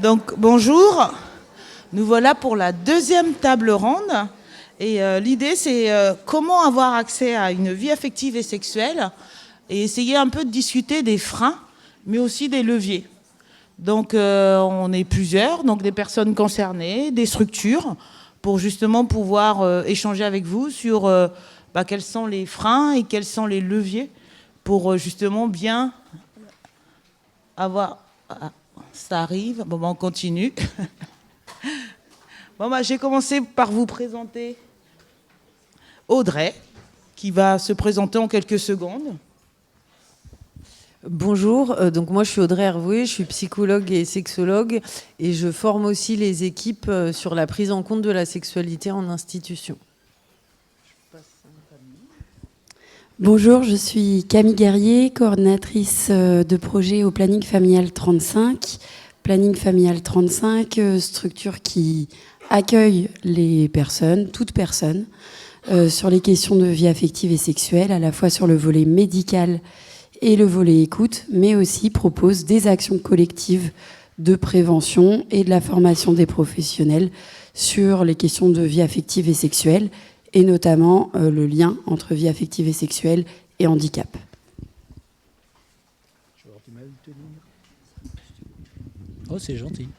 Donc bonjour, nous voilà pour la deuxième table ronde et l'idée c'est comment avoir accès à une vie affective et sexuelle et essayer un peu de discuter des freins mais aussi des leviers. Donc on est plusieurs, donc des personnes concernées, des structures pour justement pouvoir échanger avec vous sur quels sont les freins et quels sont les leviers pour justement bien avoir... Ça arrive. Bon, on continue. Bon, j'ai commencé par vous présenter Audrey, qui va se présenter en quelques secondes. Bonjour, donc moi je suis Audrey Hervoué, je suis psychologue et sexologue et je forme aussi les équipes sur la prise en compte de la sexualité en institution. Bonjour, je suis Camille Guerrier, coordinatrice de projet au Planning Familial 35. Planning Familial 35, structure qui accueille les personnes, toutes personnes, sur les questions de vie affective et sexuelle, à la fois sur le volet médical et le volet écoute, mais aussi propose des actions collectives de prévention et de la formation des professionnels sur les questions de vie affective et sexuelle, et notamment le lien entre vie affective et sexuelle et handicap. Oh, c'est gentil.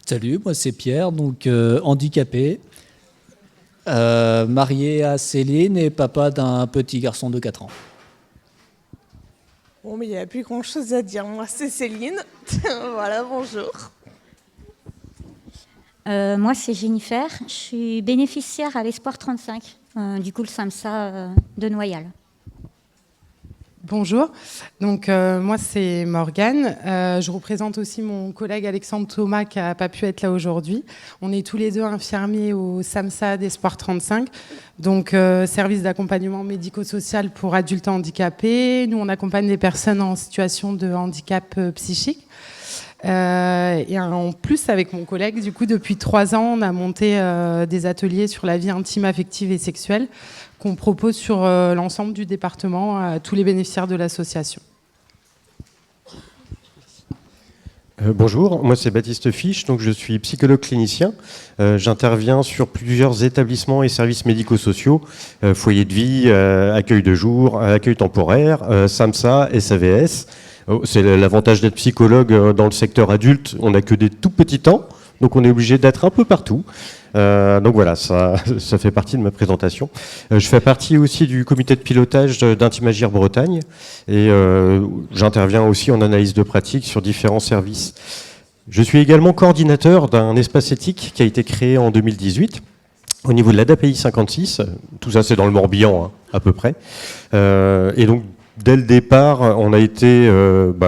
Salut, moi c'est Pierre, donc handicapé, marié à Céline et papa d'un petit garçon de 4 ans. Bon, mais il n'y a plus grand-chose à dire. Moi, c'est Céline. Voilà, bonjour. Moi, c'est Jennifer. Je suis bénéficiaire à l'Espoir 35, du coup le SAMSA de Noyal. Bonjour, donc moi c'est Morgane, je représente aussi mon collègue Alexandre Thomas qui n'a pas pu être là aujourd'hui. On est tous les deux infirmiers au SAMSA d'Espoir 35, donc service d'accompagnement médico-social pour adultes handicapés. Nous on accompagne des personnes en situation de handicap psychique. Et en plus, avec mon collègue, du coup, depuis 3 ans, on a monté des ateliers sur la vie intime, affective et sexuelle qu'on propose sur l'ensemble du département à tous les bénéficiaires de l'association. Bonjour, moi c'est Baptiste Fiche, donc je suis psychologue clinicien. J'interviens sur plusieurs établissements et services médico-sociaux, foyer de vie, accueil de jour, accueil temporaire, SAMSA, SAVS. C'est l'avantage d'être psychologue dans le secteur adulte, on n'a que des tout petits temps, donc on est obligé d'être un peu partout. Donc voilà, ça fait partie de ma présentation. Je fais partie aussi du comité de pilotage d'Intimagir Bretagne et j'interviens aussi en analyse de pratique sur différents services. Je suis également coordinateur d'un espace éthique qui a été créé en 2018 au niveau de l'ADAPI 56. Tout ça c'est dans le Morbihan, hein, à peu près. Et donc dès le départ, on a été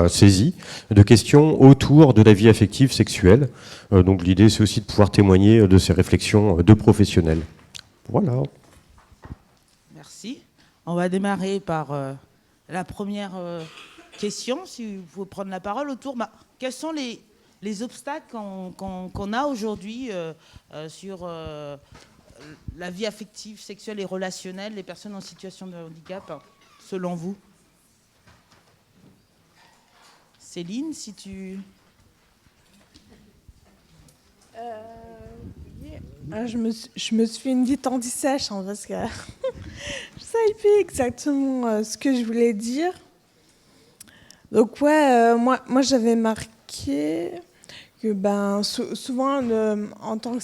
saisi de questions autour de la vie affective sexuelle. Donc l'idée, c'est aussi de pouvoir témoigner de ces réflexions de professionnels. Voilà. Merci. On va démarrer par la première question, si vous pouvez prendre la parole autour. Quels sont les obstacles qu'on a aujourd'hui sur la vie affective, sexuelle et relationnelle des personnes en situation de handicap, selon vous? Céline, si tu... Je me suis fait une vie anti-sèche, hein, parce que je savais plus exactement ce que je voulais dire. Donc ouais, moi j'avais marqué que souvent en tant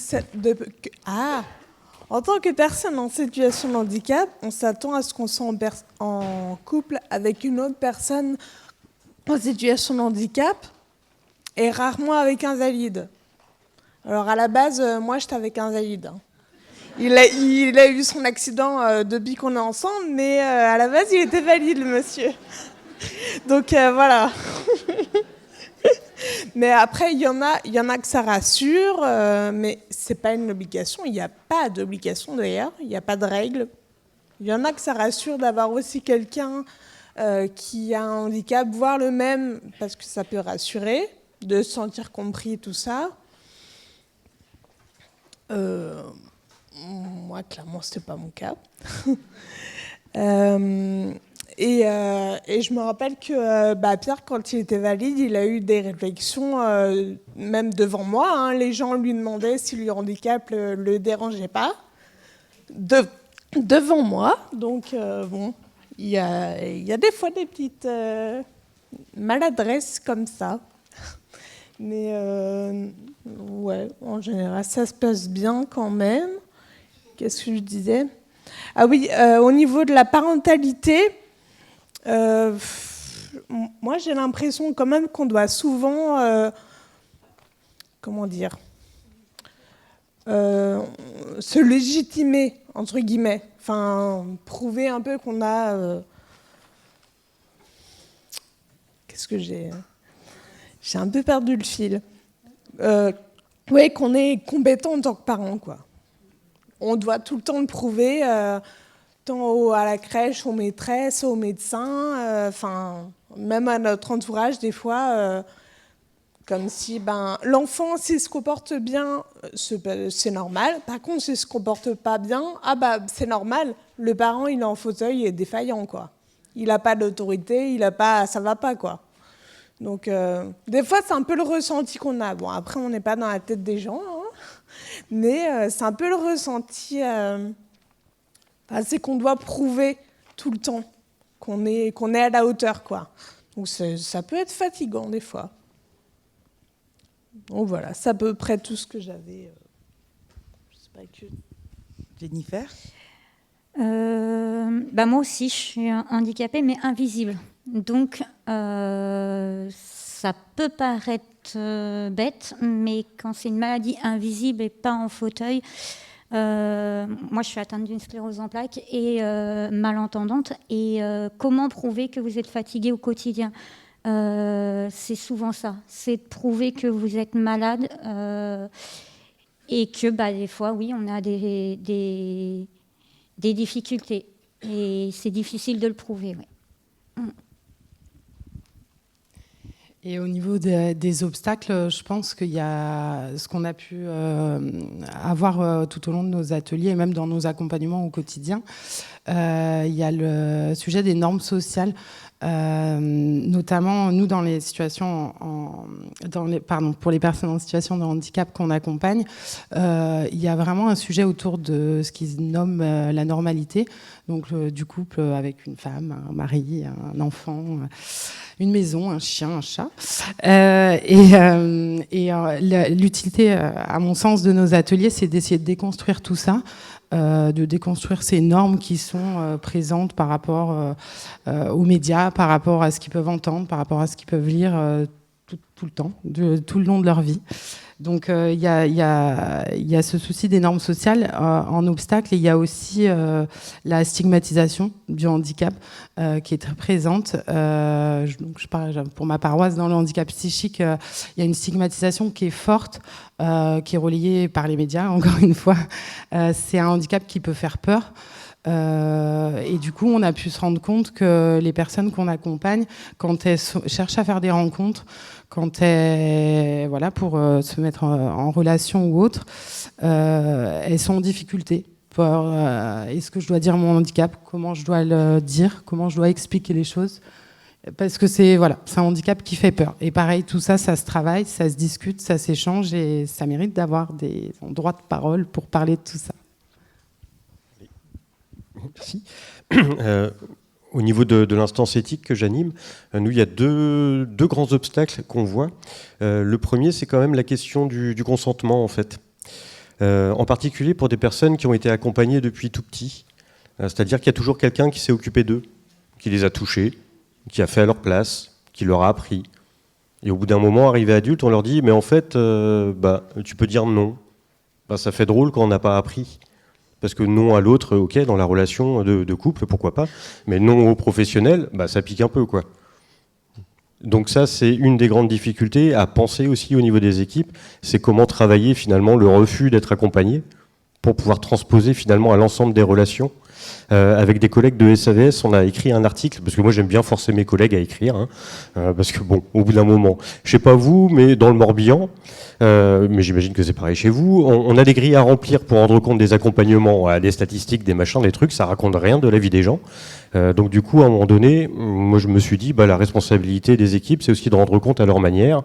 que personne en situation de handicap, on s'attend à ce qu'on soit en couple avec une autre personne en situation de handicap et rarement avec un valide. Alors à la base, moi j'étais avec un valide. Hein. Il a eu son accident depuis qu'on est ensemble, mais à la base il était valide, le monsieur. Donc voilà. Mais après il y en a que ça rassure, mais c'est pas une obligation. Il n'y a pas d'obligation d'ailleurs. Il n'y a pas de règle. Il y en a que ça rassure d'avoir aussi quelqu'un qui a un handicap, voire le même, parce que ça peut rassurer, de se sentir compris, tout ça. Moi, clairement, c'était pas mon cas. Et je me rappelle que Pierre, quand il était valide, il a eu des réflexions, même devant moi. Hein, les gens lui demandaient si le handicap le dérangeait pas. Devant moi. Donc, bon, il y a des fois des petites maladresses comme ça. Mais, ouais, en général, ça se passe bien quand même. Qu'est-ce que je disais ? Ah oui, au niveau de la parentalité, moi j'ai l'impression quand même qu'on doit souvent, comment dire, se légitimer, entre guillemets, enfin prouver un peu qu'on a... Qu'est-ce que j'ai un peu perdu le fil. Oui, qu'on est compétent en tant que parent, quoi. On doit tout le temps le prouver, tant à la crèche, aux maîtresses, aux médecins, même à notre entourage, des fois, comme si l'enfant, s'il se comporte bien, c'est normal. Par contre, s'il ne se comporte pas bien, c'est normal. Le parent, il est en fauteuil, il est défaillant, quoi. Il n'a pas d'autorité, ça ne va pas, quoi. Donc, des fois, c'est un peu le ressenti qu'on a. Bon, après, on n'est pas dans la tête des gens, hein, mais c'est un peu le ressenti. C'est qu'on doit prouver tout le temps qu'on est à la hauteur, quoi. Donc, ça peut être fatigant, des fois. Donc, voilà, c'est à peu près tout ce que j'avais. Je sais pas que... Jennifer ? Moi aussi, je suis handicapée, mais invisible. Donc, ça peut paraître bête, mais quand c'est une maladie invisible et pas en fauteuil, moi, je suis atteinte d'une sclérose en plaques et malentendante. Et comment prouver que vous êtes fatigué au quotidien ? C'est souvent ça. C'est de prouver que vous êtes malade et que, des fois, oui, on a des difficultés. Et c'est difficile de le prouver, oui. Et au niveau des obstacles, je pense qu'il y a ce qu'on a pu avoir tout au long de nos ateliers et même dans nos accompagnements au quotidien. Il y a le sujet des normes sociales, notamment nous dans les situations pour les personnes en situation de handicap qu'on accompagne. Il y a vraiment un sujet autour de ce qu'ils nomment la normalité, donc du couple avec une femme, un mari, un enfant, une maison, un chien, un chat. L'utilité, à mon sens, de nos ateliers, c'est d'essayer de déconstruire tout ça, de déconstruire ces normes qui sont présentes par rapport aux médias, par rapport à ce qu'ils peuvent entendre, par rapport à ce qu'ils peuvent lire tout le temps, tout le long de leur vie. Donc il y a ce souci des normes sociales en obstacle, et il y a aussi la stigmatisation du handicap qui est très présente. Donc je parle pour ma paroisse, dans le handicap psychique, il y a une stigmatisation qui est forte, qui est relayée par les médias, encore une fois. C'est un handicap qui peut faire peur. Et du coup, on a pu se rendre compte que les personnes qu'on accompagne, quand elles cherchent à faire des rencontres, quand elles, pour se mettre en relation ou autre, elles sont en difficulté. Est-ce que je dois dire mon handicap ? Comment je dois le dire ? Comment je dois expliquer les choses ? Parce que c'est un handicap qui fait peur. Et pareil, tout ça, ça se travaille, ça se discute, ça s'échange, et ça mérite d'avoir des endroits de parole pour parler de tout ça. Merci. Au niveau de l'instance éthique que j'anime, nous, il y a deux grands obstacles qu'on voit. Le premier, c'est quand même la question du consentement, en fait. En particulier pour des personnes qui ont été accompagnées depuis tout petit. C'est-à-dire qu'il y a toujours quelqu'un qui s'est occupé d'eux, qui les a touchés, qui a fait à leur place, qui leur a appris. Et au bout d'un moment, arrivé adulte, on leur dit « mais en fait, tu peux dire non ». Ça fait drôle quand on n'a pas appris. Parce que non à l'autre, ok, dans la relation de couple, pourquoi pas. Mais non au professionnel, ça pique un peu, quoi. Donc ça, c'est une des grandes difficultés à penser aussi au niveau des équipes, c'est comment travailler finalement le refus d'être accompagné pour pouvoir transposer finalement à l'ensemble des relations Avec des collègues de SAVS, on a écrit un article, parce que moi j'aime bien forcer mes collègues à écrire, hein, parce que bon, au bout d'un moment, je sais pas vous, mais dans le Morbihan, mais j'imagine que c'est pareil chez vous, on a des grilles à remplir pour rendre compte des accompagnements, des statistiques, des machins, des trucs, ça raconte rien de la vie des gens. Donc du coup, à un moment donné, moi je me suis dit, la responsabilité des équipes, c'est aussi de rendre compte à leur manière,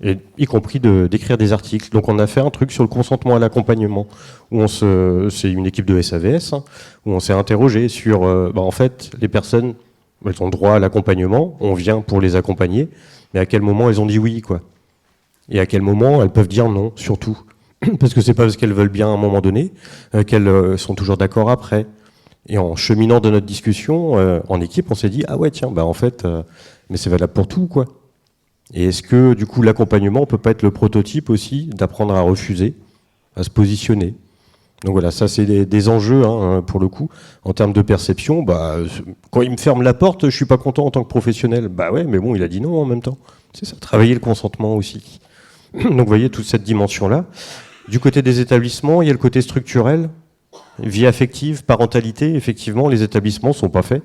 et y compris d'écrire des articles. Donc on a fait un truc sur le consentement à l'accompagnement, où c'est une équipe de SAVS, hein, où on s'est interrogé sur, en fait, les personnes, elles ont droit à l'accompagnement, on vient pour les accompagner, mais à quel moment elles ont dit oui, quoi. Et à quel moment elles peuvent dire non, surtout. Parce que c'est pas parce qu'elles veulent bien à un moment donné, qu'elles sont toujours d'accord après. Et en cheminant de notre discussion, en équipe, on s'est dit, ah ouais, tiens, en fait, mais c'est valable pour tout, quoi. Et est-ce que, du coup, l'accompagnement peut pas être le prototype aussi d'apprendre à refuser, à se positionner? Donc voilà, ça, c'est des enjeux, hein, pour le coup. En termes de perception, quand il me ferme la porte, je suis pas content en tant que professionnel. Bah ouais, mais bon, il a dit non en même temps. C'est ça, travailler le consentement aussi. Donc vous voyez, toute cette dimension-là. Du côté des établissements, il y a le côté structurel. Vie affective, parentalité, effectivement, les établissements ne sont pas faits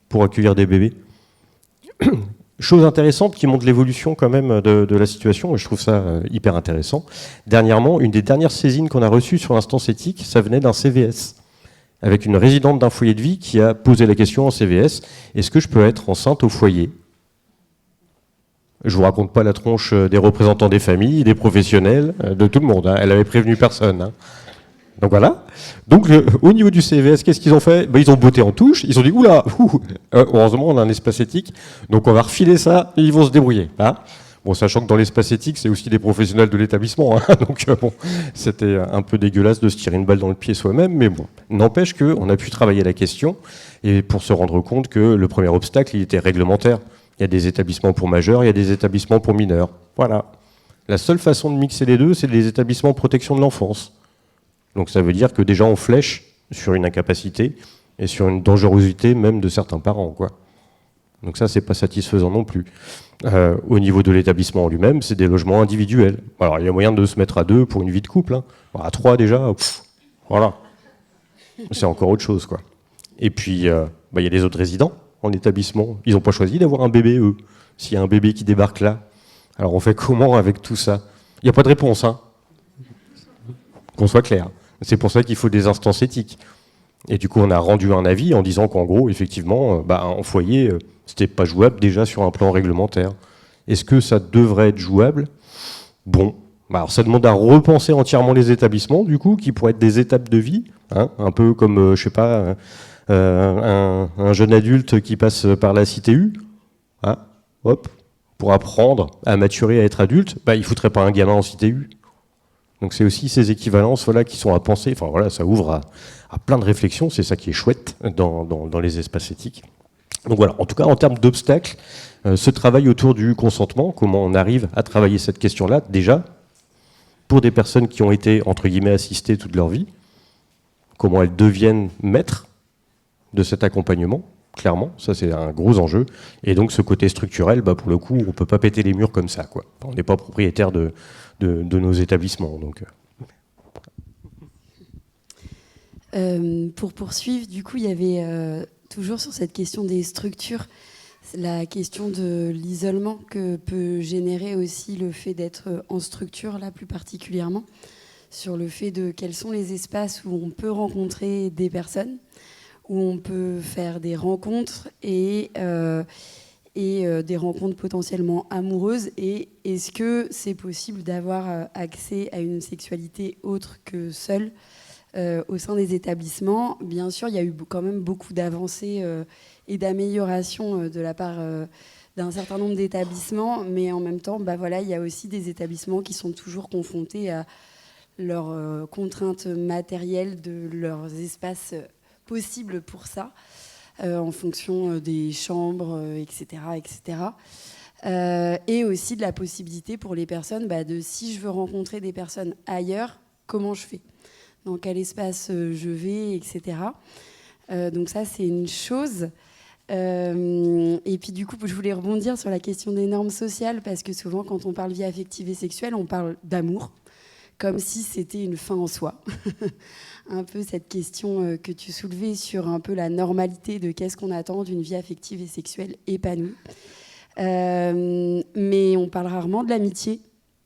pour accueillir des bébés. Chose intéressante qui montre l'évolution quand même de la situation, et je trouve ça hyper intéressant. Dernièrement, une des dernières saisines qu'on a reçues sur l'instance éthique, ça venait d'un CVS, avec une résidente d'un foyer de vie qui a posé la question en CVS, est-ce que je peux être enceinte au foyer ? Je vous raconte pas la tronche des représentants des familles, des professionnels, de tout le monde, hein. Elle avait prévenu personne, hein. Donc voilà. Donc au niveau du CVS, qu'est-ce qu'ils ont fait ? Ils ont botté en touche. Ils ont dit oula, heureusement on a un espace éthique, donc on va refiler ça et ils vont se débrouiller. Hein, bon, sachant que dans l'espace éthique, c'est aussi des professionnels de l'établissement. Hein, donc bon, c'était un peu dégueulasse de se tirer une balle dans le pied soi-même, mais bon, n'empêche qu'on a pu travailler la question et pour se rendre compte que le premier obstacle, il était réglementaire. Il y a des établissements pour majeurs, il y a des établissements pour mineurs. Voilà. La seule façon de mixer les deux, c'est les établissements de protection de l'enfance. Donc ça veut dire que déjà on flèche sur une incapacité et sur une dangerosité même de certains parents, quoi. Donc ça, c'est pas satisfaisant non plus. Au niveau de l'établissement en lui-même, c'est des logements individuels. Alors il y a moyen de se mettre à 2 pour une vie de couple, hein. À 3 déjà, voilà. C'est encore autre chose, quoi. Et puis, il y a les autres résidents en établissement. Ils n'ont pas choisi d'avoir un bébé, eux. S'il y a un bébé qui débarque là, alors on fait comment avec tout ça ? Il n'y a pas de réponse, hein. Qu'on soit clair. C'est pour ça qu'il faut des instances éthiques. Et du coup, on a rendu un avis en disant qu'en gros, effectivement, en foyer, c'était pas jouable déjà sur un plan réglementaire. Est-ce que ça devrait être jouable ? Bon, alors ça demande à repenser entièrement les établissements, du coup, qui pourraient être des étapes de vie, hein, un peu comme, je sais pas, un jeune adulte qui passe par la CTU, hein, hop, pour apprendre à maturer, à être adulte, il foutrait pas un gamin en CTU. Donc c'est aussi ces équivalences, voilà, qui sont à penser. Enfin voilà, ça ouvre à plein de réflexions. C'est ça qui est chouette dans les espaces éthiques. Donc voilà, en tout cas en termes d'obstacles, ce travail autour du consentement, comment on arrive à travailler cette question-là déjà pour des personnes qui ont été entre guillemets assistées toute leur vie, comment elles deviennent maîtres de cet accompagnement. Clairement, ça c'est un gros enjeu. Et donc ce côté structurel, pour le coup, on ne peut pas péter les murs comme ça, quoi. On n'est pas propriétaire de nos établissements. Donc. Pour poursuivre, du coup, il y avait toujours sur cette question des structures, la question de l'isolement que peut générer aussi le fait d'être en structure, là plus particulièrement, sur le fait de quels sont les espaces où on peut rencontrer des personnes, où on peut faire des rencontres et des rencontres potentiellement amoureuses. Et est-ce que c'est possible d'avoir accès à une sexualité autre que seule au sein des établissements ? Bien sûr, il y a eu quand même beaucoup d'avancées et d'améliorations de la part d'un certain nombre d'établissements, mais en même temps, il y a aussi des établissements qui sont toujours confrontés à leurs contraintes matérielles de leurs espaces possibles pour ça, en fonction des chambres, etc. Et aussi de la possibilité pour les personnes de, si je veux rencontrer des personnes ailleurs, comment je fais ? Dans quel espace je vais, etc. Donc ça, c'est une chose. Et puis du coup, je voulais rebondir sur la question des normes sociales, parce que souvent, quand on parle vie affective et sexuelle, on parle d'amour, comme si c'était une fin en soi. Un peu cette question que tu soulevais sur un peu la normalité de qu'est-ce qu'on attend d'une vie affective et sexuelle épanouie. Mais on parle rarement de l'amitié.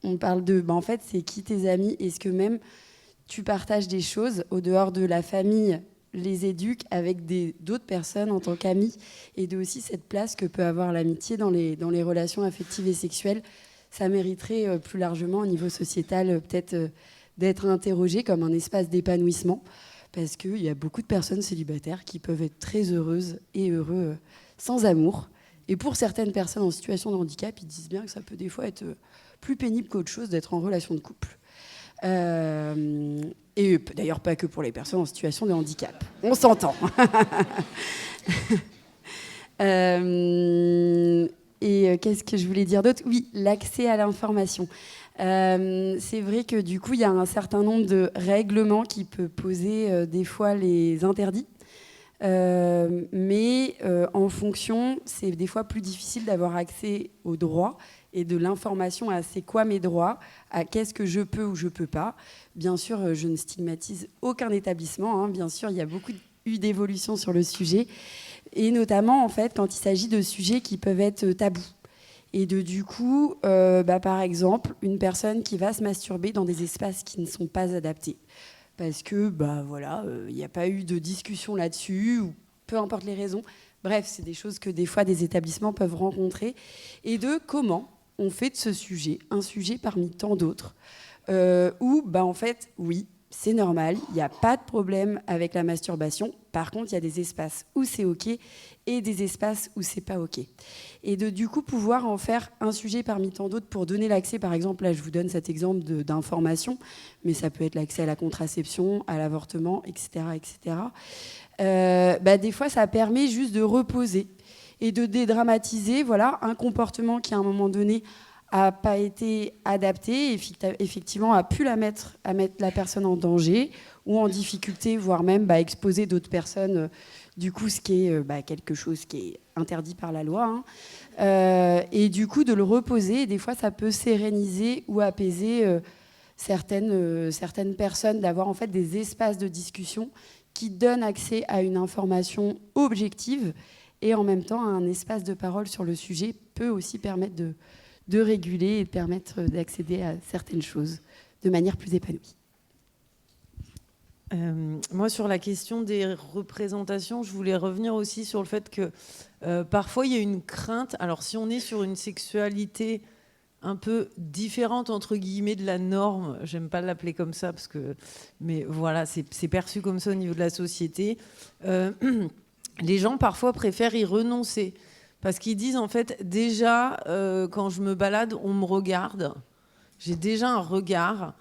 On parle de, en fait, c'est qui tes amis? Est-ce que même tu partages des choses au dehors de la famille, les éduques avec d'autres personnes en tant qu'amis, et de aussi cette place que peut avoir l'amitié dans les relations affectives et sexuelles? Ça mériterait plus largement au niveau sociétal peut-être d'être interrogé comme un espace d'épanouissement, parce qu'il y a beaucoup de personnes célibataires qui peuvent être très heureuses et heureux sans amour. Et pour certaines personnes en situation de handicap, ils disent bien que ça peut des fois être plus pénible qu'autre chose d'être en relation de couple. Et d'ailleurs pas que pour les personnes en situation de handicap. On s'entend. Et qu'est-ce que je voulais dire d'autre? Oui, l'accès à l'information. C'est vrai que du coup, il y a un certain nombre de règlements qui peuvent poser des fois les interdits. Mais en fonction, c'est des fois plus difficile d'avoir accès aux droits et de l'information à c'est quoi mes droits, à qu'est-ce que je peux ou je peux pas. Bien sûr, je ne stigmatise aucun établissement. Bien sûr, il y a beaucoup eu d'évolutions sur le sujet, et notamment en fait quand il s'agit de sujets qui peuvent être tabous. Et du coup, par exemple, une personne qui va se masturber dans des espaces qui ne sont pas adaptés. Parce que, il n'y a pas eu de discussion là-dessus, ou peu importe les raisons. Bref, c'est des choses que des fois des établissements peuvent rencontrer. Et de comment on fait de ce sujet un sujet parmi tant d'autres, où, en fait, oui, c'est normal, il n'y a pas de problème avec la masturbation. Par contre, il y a des espaces où c'est OK et des espaces où c'est pas OK. Et du coup, pouvoir en faire un sujet parmi tant d'autres pour donner l'accès, par exemple, là, je vous donne cet exemple d'information, mais ça peut être l'accès à la contraception, à l'avortement, etc., etc. Des fois, ça permet juste de reposer et de dédramatiser, un comportement qui, à un moment donné, n'a pas été adapté, effectivement, a pu mettre la personne en danger ou en difficulté, voire même exposer d'autres personnes, du coup, ce qui est quelque chose qui est interdit par la loi. Et du coup, de le reposer, et des fois, ça peut séréniser ou apaiser certaines personnes, d'avoir en fait des espaces de discussion qui donnent accès à une information objective, et en même temps, un espace de parole sur le sujet peut aussi permettre de réguler et de permettre d'accéder à certaines choses de manière plus épanouie. Moi, sur la question des représentations, je voulais revenir aussi sur le fait que parfois, il y a une crainte. Alors, si on est sur une sexualité un peu différente, entre guillemets, de la norme, j'aime pas l'appeler comme ça, mais voilà, c'est perçu comme ça au niveau de la société. Les gens, parfois, préfèrent y renoncer. Parce qu'ils disent, en fait, déjà, quand je me balade, on me regarde. J'ai déjà un regard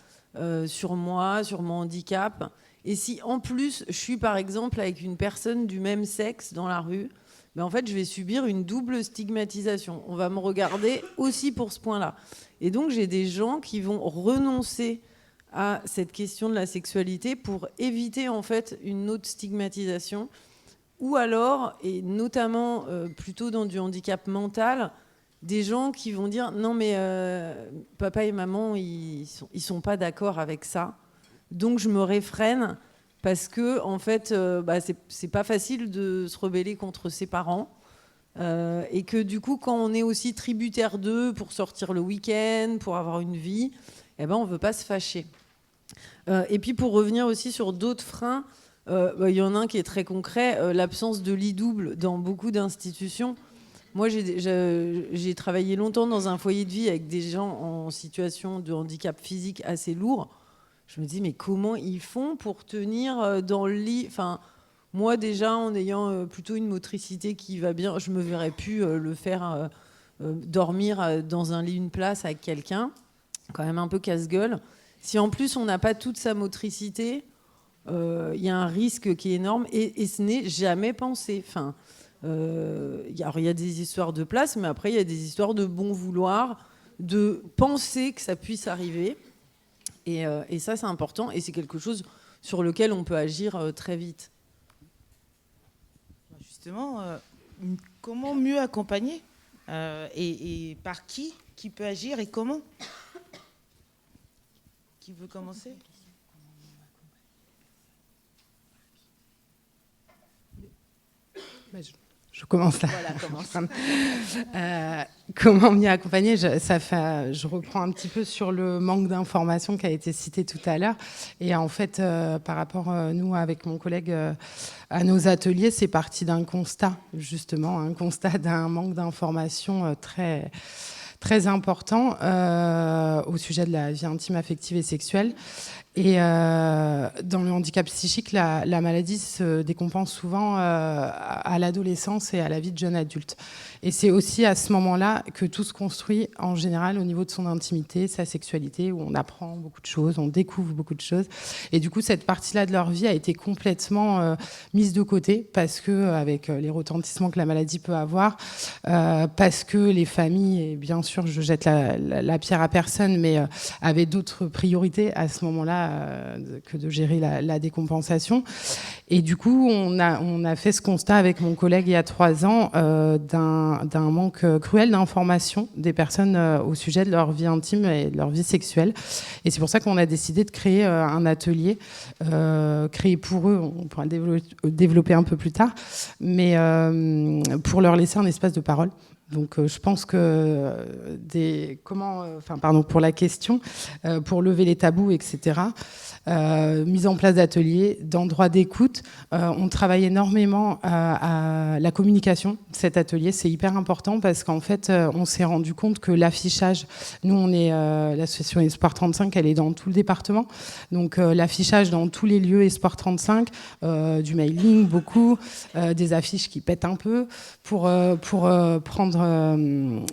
sur moi, sur mon handicap. Et si, en plus, je suis, par exemple, avec une personne du même sexe dans la rue, en fait, je vais subir une double stigmatisation. On va me regarder aussi pour ce point-là. Et donc, j'ai des gens qui vont renoncer à cette question de la sexualité pour éviter, en fait, une autre stigmatisation. Ou alors, et notamment plutôt dans du handicap mental, des gens qui vont dire « Non, mais papa et maman, ils sont pas d'accord avec ça. Donc, je me réfrène parce que, en fait, c'est pas facile de se rebeller contre ses parents. Et que, du coup, quand on est aussi tributaire d'eux pour sortir le week-end, pour avoir une vie, on veut pas se fâcher. » Et puis, pour revenir aussi sur d'autres freins, il y en a un qui est très concret, l'absence de lit double dans beaucoup d'institutions. Moi, j'ai travaillé longtemps dans un foyer de vie avec des gens en situation de handicap physique assez lourd. Je me dis, mais comment ils font pour tenir dans le lit? Moi, déjà, en ayant plutôt une motricité qui va bien, je ne me verrais plus le faire dormir dans un lit, une place avec quelqu'un. Quand même un peu casse-gueule. Si en plus, on n'a pas toute sa motricité... y a un risque qui est énorme et ce n'est jamais pensé. Il y a des histoires de place, mais après il y a des histoires de bon vouloir, de penser que ça puisse arriver, et ça c'est important, et c'est quelque chose sur lequel on peut agir très vite. Justement, comment mieux accompagner et par qui peut agir et comment? Qui veut commencer? Je commence là. Voilà, commence. Comment m'y accompagner, je reprends un petit peu sur le manque d'informations qui a été cité tout à l'heure. Et en fait, par rapport, nous, avec mon collègue, à nos ateliers, c'est parti d'un constat, justement, un constat d'un manque d'informations très, très important au sujet de la vie intime, affective et sexuelle. Et dans le handicap psychique, la maladie se décompense souvent à l'adolescence et à la vie de jeune adulte. Et c'est aussi à ce moment-là que tout se construit en général au niveau de son intimité, sa sexualité, où on apprend beaucoup de choses, on découvre beaucoup de choses. Et du coup, cette partie-là de leur vie a été complètement mise de côté parce que, avec les retentissements que la maladie peut avoir, parce que les familles, et bien sûr, je jette la pierre à personne, mais avaient d'autres priorités à ce moment-là que de gérer la décompensation. Et du coup, on a fait ce constat avec mon collègue il y a 3 ans d'un manque cruel d'information des personnes au sujet de leur vie intime et de leur vie sexuelle. Et c'est pour ça qu'on a décidé de créer un atelier créé pour eux, on pourra le développer un peu plus tard, mais pour leur laisser un espace de parole. Donc, je pense que pour la question, pour lever les tabous, etc., mise en place d'ateliers, d'endroits d'écoute. On travaille énormément à la communication. Cet atelier, c'est hyper important parce qu'en fait, on s'est rendu compte que l'affichage, nous, on est l'association Espoir 35, elle est dans tout le département. Donc, l'affichage dans tous les lieux Espoir 35, du mailing, beaucoup, des affiches qui pètent un peu pour prendre...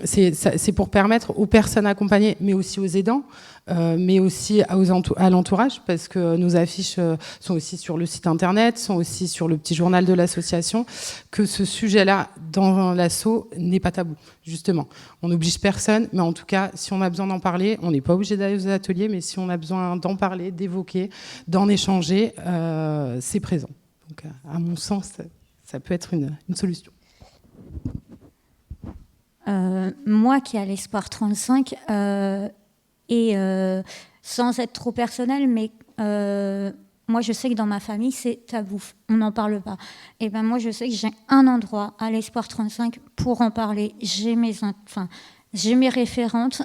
c'est pour permettre aux personnes accompagnées, mais aussi aux aidants, mais aussi à l'entourage, parce que nos affiches sont aussi sur le site internet, sont aussi sur le petit journal de l'association, que ce sujet-là, dans l'asso, n'est pas tabou, justement. On n'oblige personne, mais en tout cas, si on a besoin d'en parler, on n'est pas obligé d'aller aux ateliers, mais si on a besoin d'en parler, d'évoquer, d'en échanger, c'est présent. Donc, à mon sens, ça peut être une solution. Moi qui ai à l'Espoir 35, sans être trop personnel, mais moi je sais que dans ma famille c'est tabou, on n'en parle pas. Et ben moi je sais que j'ai un endroit à l'Espoir 35 pour en parler. J'ai mes référentes,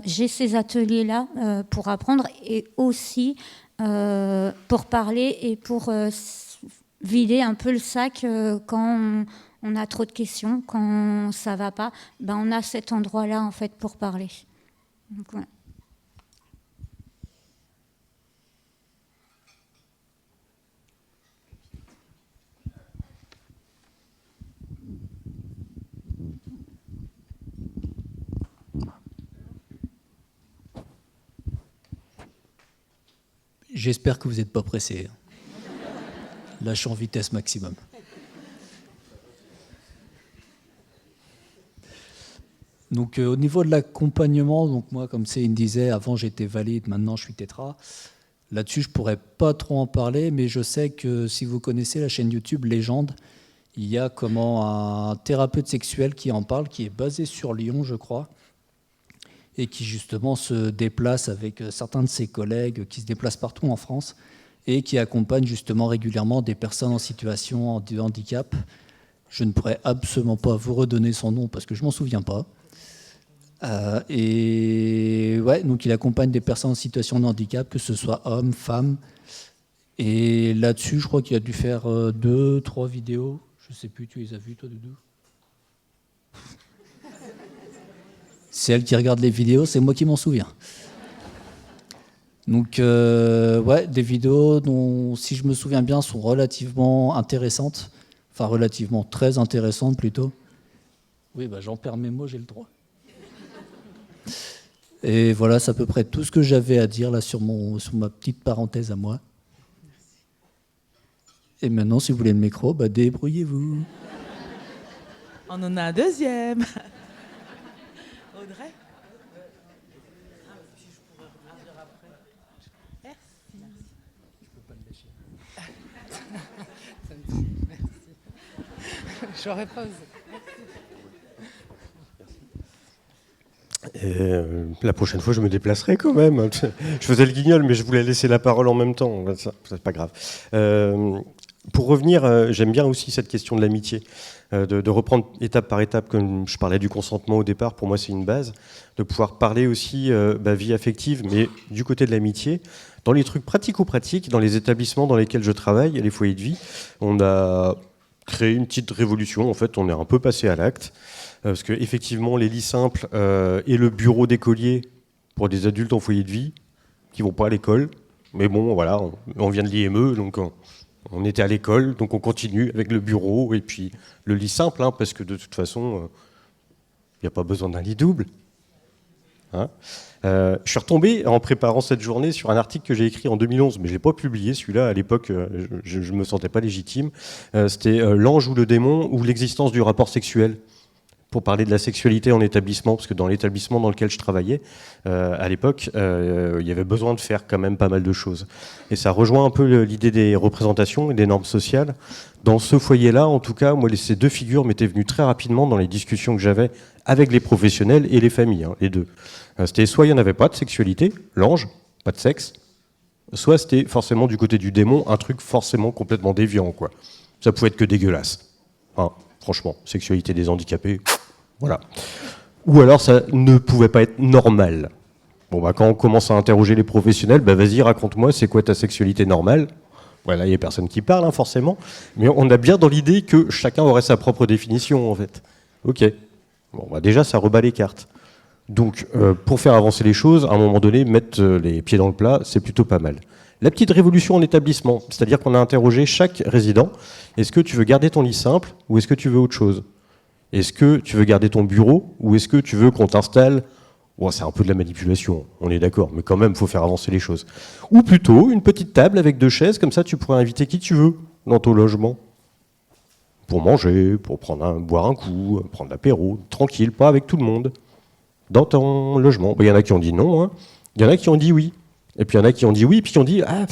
j'ai ces ateliers-là pour apprendre et aussi pour parler et pour vider un peu le sac quand on a trop de questions, quand ça va pas, ben on a cet endroit-là en fait pour parler. Donc, ouais. J'espère que vous n'êtes pas pressé. Lâche en vitesse maximum. Donc au niveau de l'accompagnement, donc moi comme Céline disait, avant j'étais valide, maintenant je suis tétra. Là-dessus je pourrais pas trop en parler, mais je sais que si vous connaissez la chaîne YouTube Légende, il y a un thérapeute sexuel qui en parle, qui est basé sur Lyon je crois, et qui justement se déplace avec certains de ses collègues qui se déplacent partout en France et qui accompagne justement régulièrement des personnes en situation de handicap. Je ne pourrais absolument pas vous redonner son nom parce que je m'en souviens pas. Donc il accompagne des personnes en situation de handicap, que ce soit hommes, femmes. Et là-dessus, je crois qu'il a dû faire 2, 3 vidéos. Je ne sais plus, tu les as vues, toi, Doudou ? C'est elle qui regarde les vidéos, c'est moi qui m'en souviens. Donc, des vidéos dont, si je me souviens bien, sont relativement intéressantes. Enfin, relativement très intéressantes, plutôt. Oui, j'en perds mes mots, j'ai le droit. Et voilà, c'est à peu près tout ce que j'avais à dire là sur ma petite parenthèse à moi. Et maintenant, si vous voulez le micro, débrouillez-vous. On en a un deuxième. Audrey ? J'aurais pas osé. La prochaine fois, je me déplacerai quand même. Je faisais le guignol, mais je voulais laisser la parole en même temps. Ça, c'est pas grave. Pour revenir, j'aime bien aussi cette question de l'amitié, de reprendre étape par étape, comme je parlais du consentement au départ, pour moi c'est une base, de pouvoir parler aussi vie affective, mais du côté de l'amitié. Dans les trucs pratico-pratiques, dans les établissements dans lesquels je travaille, les foyers de vie, on a créé une petite révolution. En fait, on est un peu passé à l'acte, parce qu'effectivement, les lits simples et le bureau d'écolier pour des adultes en foyer de vie qui vont pas à l'école, mais bon, voilà, on vient de l'IME, donc on était à l'école, donc on continue avec le bureau et puis le lit simple, hein, parce que de toute façon, il n'y a pas besoin d'un lit double. Hein. Je suis retombé en préparant cette journée sur un article que j'ai écrit en 2011, mais je ne l'ai pas publié, celui-là, à l'époque, je ne me sentais pas légitime. C'était l'ange ou le démon ou l'existence du rapport sexuel, pour parler de la sexualité en établissement, parce que dans l'établissement dans lequel je travaillais, à l'époque, il y avait besoin de faire quand même pas mal de choses. Et ça rejoint un peu l'idée des représentations et des normes sociales. Dans ce foyer-là, en tout cas, moi, ces deux figures m'étaient venues très rapidement dans les discussions que j'avais avec les professionnels et les familles, hein, les deux. C'était soit il n'y en avait pas de sexualité, l'ange, pas de sexe, soit c'était forcément du côté du démon, un truc forcément complètement déviant, quoi. Ça pouvait être que dégueulasse. Hein, franchement, sexualité des handicapés, voilà. Ou alors ça ne pouvait pas être normal. Bon, bah, quand on commence à interroger les professionnels, bah, vas-y, raconte-moi, c'est quoi ta sexualité normale ? Voilà, il n'y a personne qui parle, hein, forcément. Mais on a bien dans l'idée que chacun aurait sa propre définition, en fait. Ok. Bon, bah, déjà, ça rebat les cartes. Donc, pour faire avancer les choses, à un moment donné, mettre les pieds dans le plat, c'est plutôt pas mal. La petite révolution en établissement, c'est-à-dire qu'on a interrogé chaque résident. Est-ce que tu veux garder ton lit simple ou est-ce que tu veux autre chose ? Est-ce que tu veux garder ton bureau ou est-ce que tu veux qu'on t'installe ? Bon, c'est un peu de la manipulation, on est d'accord, mais quand même, il faut faire avancer les choses. Ou plutôt, une petite table avec 2 chaises, comme ça, tu pourrais inviter qui tu veux dans ton logement. Pour manger, pour boire un coup, prendre l'apéro, tranquille, pas avec tout le monde. Dans ton logement. Il y en a qui ont dit non, hein. Il y en a qui ont dit oui. Et puis il y en a qui ont dit oui, puis qui ont dit ah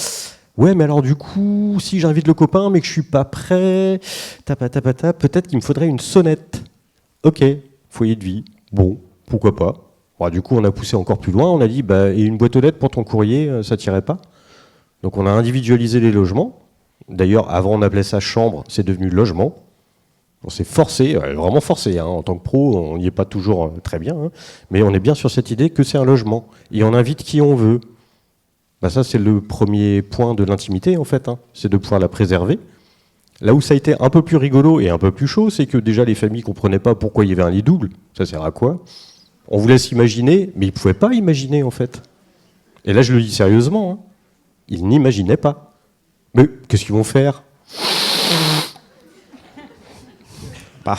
ouais, mais alors du coup, si j'invite le copain mais que je suis pas prêt, peut-être qu'il me faudrait une sonnette. Ok, foyer de vie. Bon, pourquoi pas. Bon, du coup, on a poussé encore plus loin. On a dit et une boîte aux lettres pour ton courrier, ça tirait pas. Donc on a individualisé les logements. D'ailleurs, avant on appelait ça chambre, c'est devenu logement. On s'est forcé, vraiment forcé, hein. En tant que pro, on n'y est pas toujours très bien, hein. Mais on est bien sur cette idée que c'est un logement. Et on invite qui on veut. Bah ça, c'est le premier point de l'intimité, en fait, hein. C'est de pouvoir la préserver. Là où ça a été un peu plus rigolo et un peu plus chaud, c'est que déjà les familles ne comprenaient pas pourquoi il y avait un lit double. Ça sert à quoi ? On vous laisse imaginer, mais ils ne pouvaient pas imaginer, en fait. Et là, je le dis sérieusement, hein. Ils n'imaginaient pas. Mais qu'est-ce qu'ils vont faire ? On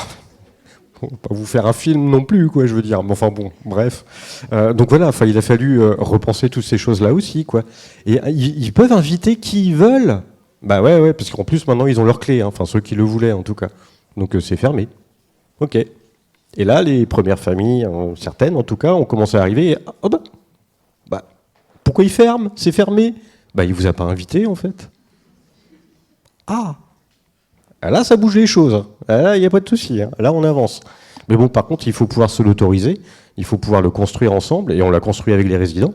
va pas vous faire un film non plus, quoi, je veux dire. Mais enfin bon, bref. Donc voilà, il a fallu repenser toutes ces choses-là aussi, quoi. Et ils peuvent inviter qui ils veulent. Bah ouais, parce qu'en plus maintenant ils ont leur clé, hein. Enfin ceux qui le voulaient en tout cas. Donc c'est fermé. Ok. Et là, les premières familles, certaines en tout cas, ont commencé à arriver. Et, oh bah, pourquoi ils ferment ? C'est fermé. Bah il vous a pas invité en fait. Ah. Là, ça bouge les choses. Là, il n'y a pas de souci. Hein. Là, on avance. Mais bon, par contre, il faut pouvoir se l'autoriser. Il faut pouvoir le construire ensemble. Et on l'a construit avec les résidents.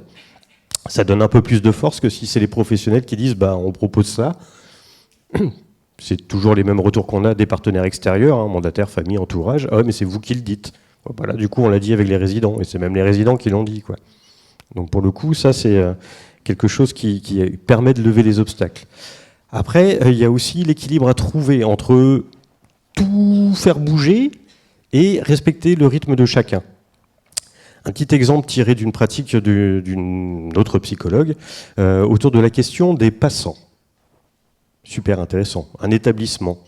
Ça donne un peu plus de force que si c'est les professionnels qui disent on propose ça. C'est toujours les mêmes retours qu'on a des partenaires extérieurs, hein, mandataires, famille, entourage. Ah, mais c'est vous qui le dites. Voilà, du coup, on l'a dit avec les résidents. Et c'est même les résidents qui l'ont dit, quoi. Donc, pour le coup, ça, c'est quelque chose qui permet de lever les obstacles. Après, il y a aussi l'équilibre à trouver entre tout faire bouger et respecter le rythme de chacun. Un petit exemple tiré d'une pratique d'une autre psychologue autour de la question des passants. Super intéressant. Un établissement.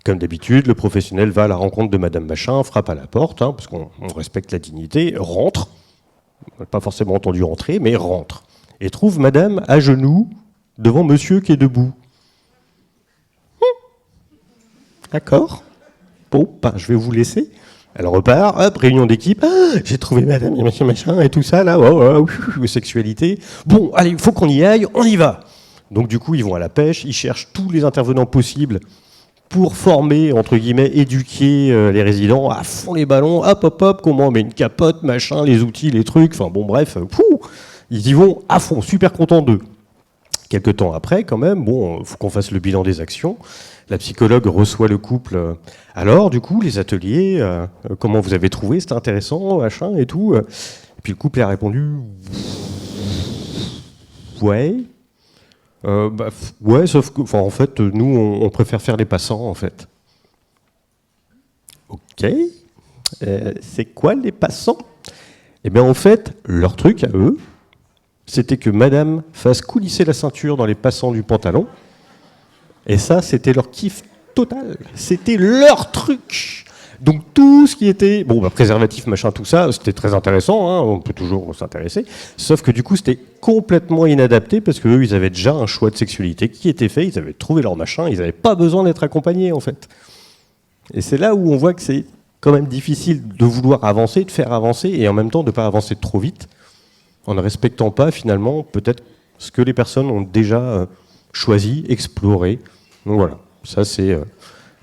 Comme d'habitude, le professionnel va à la rencontre de Madame Machin, frappe à la porte, hein, parce qu'on respecte la dignité, rentre, pas forcément entendu rentrer, mais rentre, et trouve Madame à genoux devant Monsieur qui est debout. D'accord. Bon, je vais vous laisser. Elle repart, hop, réunion d'équipe. Ah, j'ai trouvé Madame et Monsieur Machin et tout ça, là, sexualité. Bon, allez, il faut qu'on y aille, on y va. Donc du coup, ils vont à la pêche, ils cherchent tous les intervenants possibles pour former, entre guillemets, éduquer les résidents à fond les ballons, hop, hop, hop, comment on met une capote, machin, les outils, les trucs, enfin bon, bref, ils y vont à fond, super contents d'eux. Quelques temps après, quand même, bon, faut qu'on fasse le bilan des actions. La psychologue reçoit le couple. Alors, du coup, les ateliers, comment vous avez trouvé? C'était intéressant, machin, et tout. Et puis le couple a répondu, ouais. Ouais, sauf que, en fait, nous, on préfère faire les passants, en fait. Ok. C'est quoi les passants? Eh bien, en fait, leur truc à eux, c'était que madame fasse coulisser la ceinture dans les passants du pantalon. Et ça, c'était leur kiff total. C'était leur truc. Donc tout ce qui était préservatif, machin, tout ça, c'était très intéressant, hein, on peut toujours s'intéresser, sauf que du coup c'était complètement inadapté parce qu'eux ils avaient déjà un choix de sexualité qui était fait, ils avaient trouvé leur machin, ils n'avaient pas besoin d'être accompagnés en fait. Et c'est là où on voit que c'est quand même difficile de vouloir avancer, de faire avancer et en même temps de ne pas avancer trop vite en ne respectant pas finalement peut-être ce que les personnes ont déjà choisi, exploré. Donc voilà, ça c'est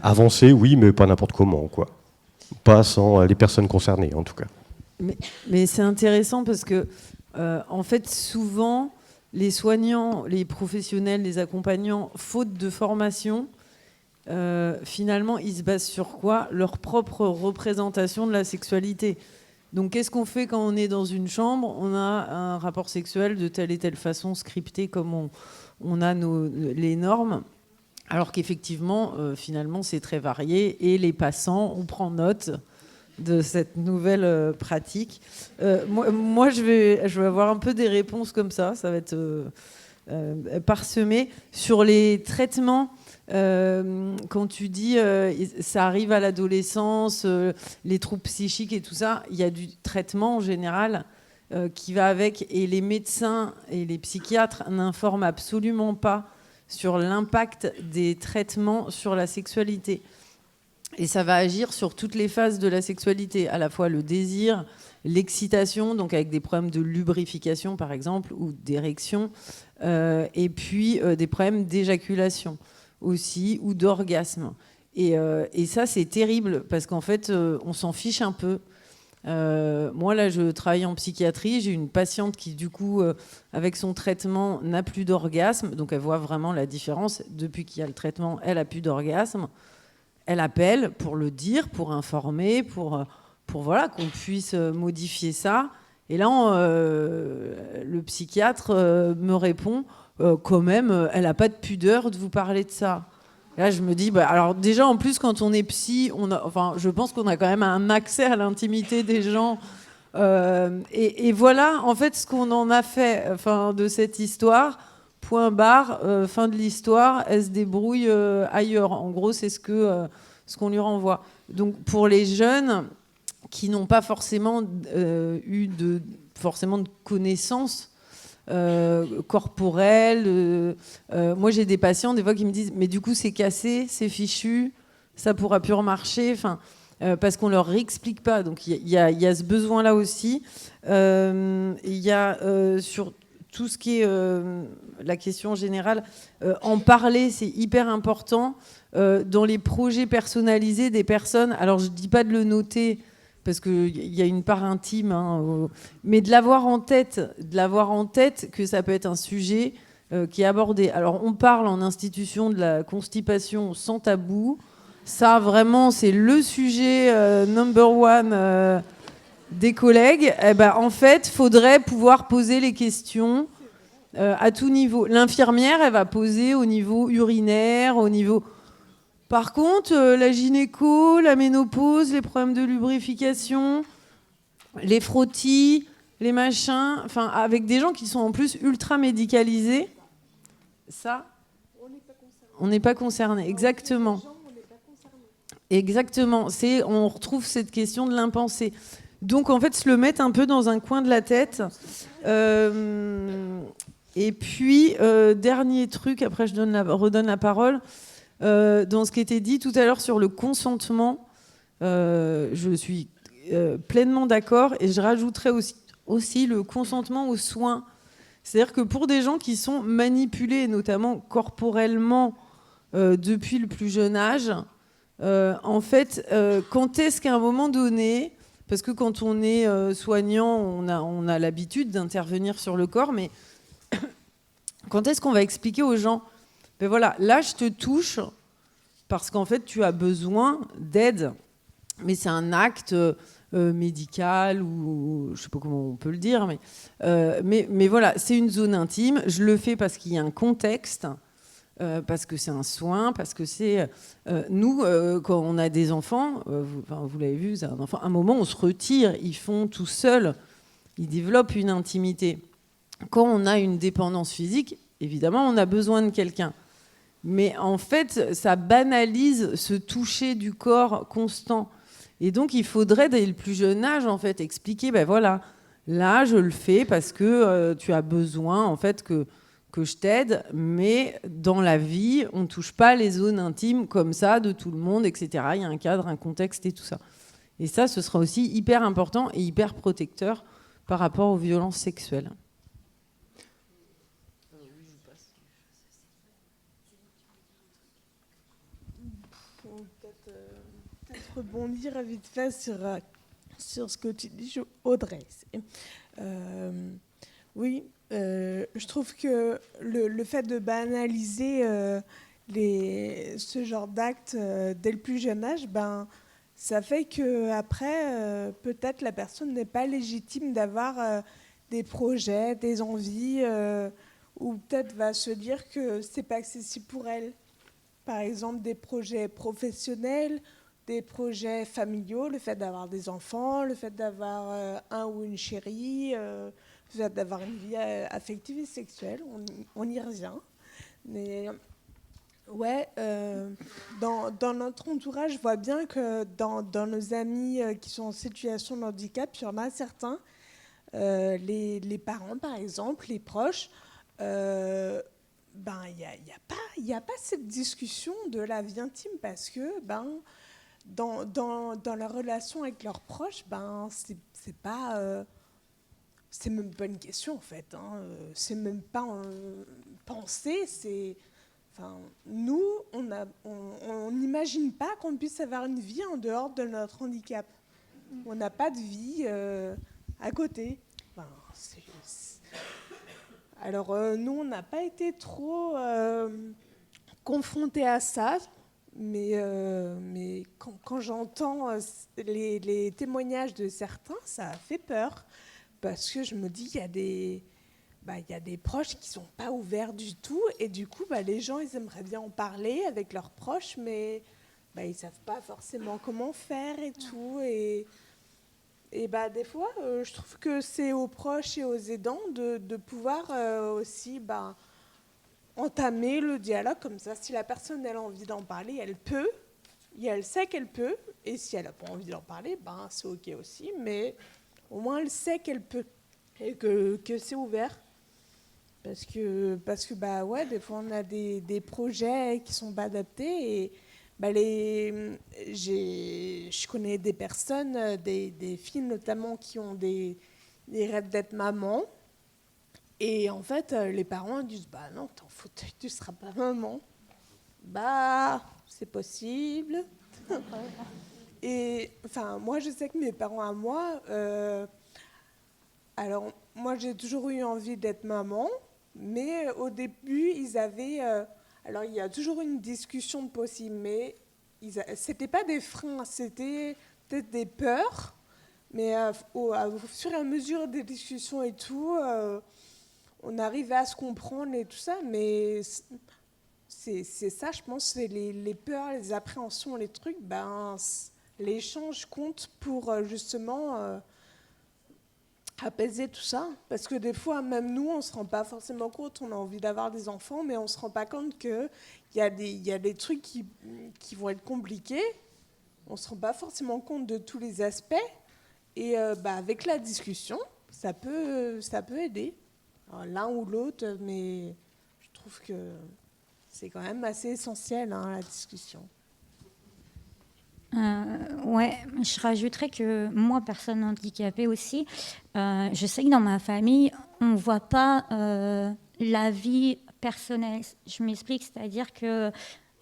avancer, oui, mais pas n'importe comment, quoi. Pas sans les personnes concernées, en tout cas. Mais c'est intéressant parce que, en fait, souvent, les soignants, les professionnels, les accompagnants, faute de formation, finalement, ils se basent sur quoi? Leur propre représentation de la sexualité. Donc, qu'est-ce qu'on fait quand on est dans une chambre? On a un rapport sexuel de telle et telle façon, scripté comme on a les normes. Alors qu'effectivement, finalement, c'est très varié. Et les passants, on prend note de cette nouvelle pratique. Moi, je vais avoir un peu des réponses comme ça. Ça va être parsemé. Sur les traitements, quand tu dis ça arrive à l'adolescence, les troubles psychiques et tout ça, il y a du traitement en général qui va avec. Et les médecins et les psychiatres n'informent absolument pas sur l'impact des traitements sur la sexualité. Et ça va agir sur toutes les phases de la sexualité, à la fois le désir, l'excitation, donc avec des problèmes de lubrification par exemple, ou d'érection, et puis des problèmes d'éjaculation aussi, ou d'orgasme. Et ça, c'est terrible, parce qu'en fait, on s'en fiche un peu. Moi, là, je travaille en psychiatrie. J'ai une patiente qui, du coup, avec son traitement, n'a plus d'orgasme. Donc, elle voit vraiment la différence. Depuis qu'il y a le traitement, elle n'a plus d'orgasme. Elle appelle pour le dire, pour informer, pour voilà, qu'on puisse modifier ça. Et là, le psychiatre me répond, quand même, elle n'a pas de pudeur de vous parler de ça. Là, je me dis, alors déjà, en plus, quand on est psy, je pense qu'on a quand même un accès à l'intimité des gens. Et voilà, en fait, ce qu'on en a fait de cette histoire, point barre, fin de l'histoire, elle se débrouille ailleurs. En gros, c'est ce qu'on lui renvoie. Donc, pour les jeunes qui n'ont pas forcément eu de connaissances corporelle. Moi, j'ai des patients, des fois, qui me disent « Mais du coup, c'est cassé, c'est fichu, ça pourra plus remarcher. » Parce qu'on leur réexplique pas. Donc, il y a ce besoin-là aussi. Il y a sur tout ce qui est la question générale, en parler, c'est hyper important. Dans les projets personnalisés des personnes, alors je dis pas de le noter, parce qu'il y a une part intime, mais de l'avoir en tête que ça peut être un sujet qui est abordé. Alors, on parle en institution de la constipation sans tabou. Ça, vraiment, c'est le sujet number one des collègues. En fait, il faudrait pouvoir poser les questions à tout niveau. L'infirmière, elle va poser au niveau urinaire, au niveau... Par contre, la gynéco, la ménopause, les problèmes de lubrification, les frottis, les machins, avec des gens qui sont en plus ultra médicalisés, ça, on n'est pas concerné. Exactement. Exactement. On retrouve cette question de l'impensé. Donc, en fait, se le mettre un peu dans un coin de la tête. Et puis, dernier truc, après je redonne la parole. Dans ce qui était dit tout à l'heure sur le consentement, je suis pleinement d'accord, et je rajouterais aussi le consentement aux soins. C'est-à-dire que pour des gens qui sont manipulés, notamment corporellement, depuis le plus jeune âge. En fait, quand est-ce qu'à un moment donné, parce que quand on est soignant, on a l'habitude d'intervenir sur le corps, mais quand est-ce qu'on va expliquer aux gens, ben voilà, là je te touche parce qu'en fait tu as besoin d'aide, mais c'est un acte médical ou je sais pas comment on peut le dire, mais voilà, c'est une zone intime, je le fais parce qu'il y a un contexte. Parce que c'est un soin, parce que c'est... nous, quand on a des enfants, vous l'avez vu, vous avez un enfant, à un moment, on se retire, ils font tout seuls, ils développent une intimité. Quand on a une dépendance physique, évidemment, on a besoin de quelqu'un. Mais en fait, ça banalise ce toucher du corps constant. Et donc, il faudrait, dès le plus jeune âge, en fait, expliquer, ben voilà, là, je le fais parce que tu as besoin, en fait, que je t'aide, mais dans la vie, on ne touche pas les zones intimes comme ça de tout le monde, etc. Il y a un cadre, un contexte et tout ça. Et ça, ce sera aussi hyper important et hyper protecteur par rapport aux violences sexuelles. Peut-être rebondir vite fait sur ce que tu dis, Audrey. Oui. Je trouve que le fait de banaliser ce genre d'actes dès le plus jeune âge, ça fait qu'après, peut-être la personne n'est pas légitime d'avoir des projets, des envies, ou peut-être va se dire que c'est pas accessible pour elle. Par exemple, des projets professionnels, des projets familiaux, le fait d'avoir des enfants, le fait d'avoir un ou une chérie, d'avoir une vie affective et sexuelle, on y revient. Mais ouais, dans notre entourage, je vois bien que dans nos amis qui sont en situation de handicap, il y en a certains, les parents par exemple, les proches, il n'y a pas cette discussion de la vie intime parce que dans leur relation avec leurs proches, c'est pas... c'est même pas une question en fait, c'est même pas pensé, nous, on n'imagine pas qu'on puisse avoir une vie en dehors de notre handicap. On n'a pas de vie à côté. Alors nous, on n'a pas été trop confrontés à ça, mais quand j'entends les témoignages de certains, ça a fait peur. Parce que je me dis, il y a des proches qui ne sont pas ouverts du tout. Et du coup, les gens, ils aimeraient bien en parler avec leurs proches, mais ils ne savent pas forcément comment faire et tout. Et des fois, je trouve que c'est aux proches et aux aidants de pouvoir aussi entamer le dialogue comme ça. Si la personne elle a envie d'en parler, elle peut. Et elle sait qu'elle peut. Et si elle n'a pas envie d'en parler, c'est OK aussi. Mais... au moins, elle sait qu'elle peut et que c'est ouvert. Parce que ouais, des fois, on a des projets qui ne sont pas adaptés. Et je connais des personnes, des filles notamment, qui ont des rêves d'être maman. Et en fait, les parents disent non, t'es en fauteuil, tu ne seras pas maman. C'est possible. Et moi, je sais que mes parents à moi, alors moi, j'ai toujours eu envie d'être maman, mais au début, ils avaient, alors il y a toujours une discussion de possible, mais c'était pas des freins, c'était peut-être des peurs, mais au fur et à mesure des discussions et tout, on arrivait à se comprendre et tout ça, mais c'est ça, je pense, c'est les peurs, les appréhensions, les trucs, l'échange compte pour justement apaiser tout ça. Parce que des fois, même nous, on ne se rend pas forcément compte, on a envie d'avoir des enfants, mais on ne se rend pas compte qu'il y a des trucs qui vont être compliqués. On ne se rend pas forcément compte de tous les aspects. Et avec la discussion, ça peut aider. Alors, l'un ou l'autre, mais je trouve que c'est quand même assez essentiel, la discussion. Ouais, je rajouterais que moi, personne handicapée aussi, je sais que dans ma famille, on ne voit pas la vie personnelle. Je m'explique, c'est-à-dire que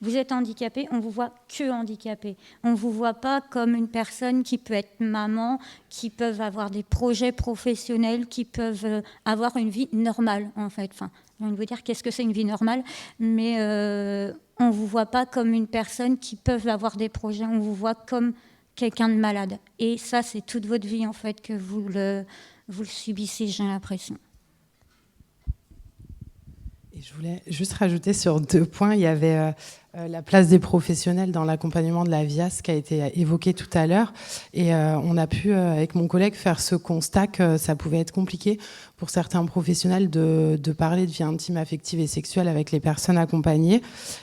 vous êtes handicapé, on vous voit que handicapé. On vous voit pas comme une personne qui peut être maman, qui peuvent avoir des projets professionnels, qui peuvent avoir une vie normale, en fait. Enfin, je viens de vous dire qu'est-ce que c'est une vie normale, mais on vous voit pas comme une personne qui peut avoir des projets, on vous voit comme quelqu'un de malade. Et ça, c'est toute votre vie, en fait, que vous le subissez, j'ai l'impression. Et je voulais juste rajouter sur 2 points. Il y avait la place des professionnels dans l'accompagnement de la VIAS qui a été évoquée tout à l'heure. Et on a pu, avec mon collègue, faire ce constat que ça pouvait être compliqué pour certains professionnels de parler de vie intime, affective et sexuelle avec les personnes accompagnées.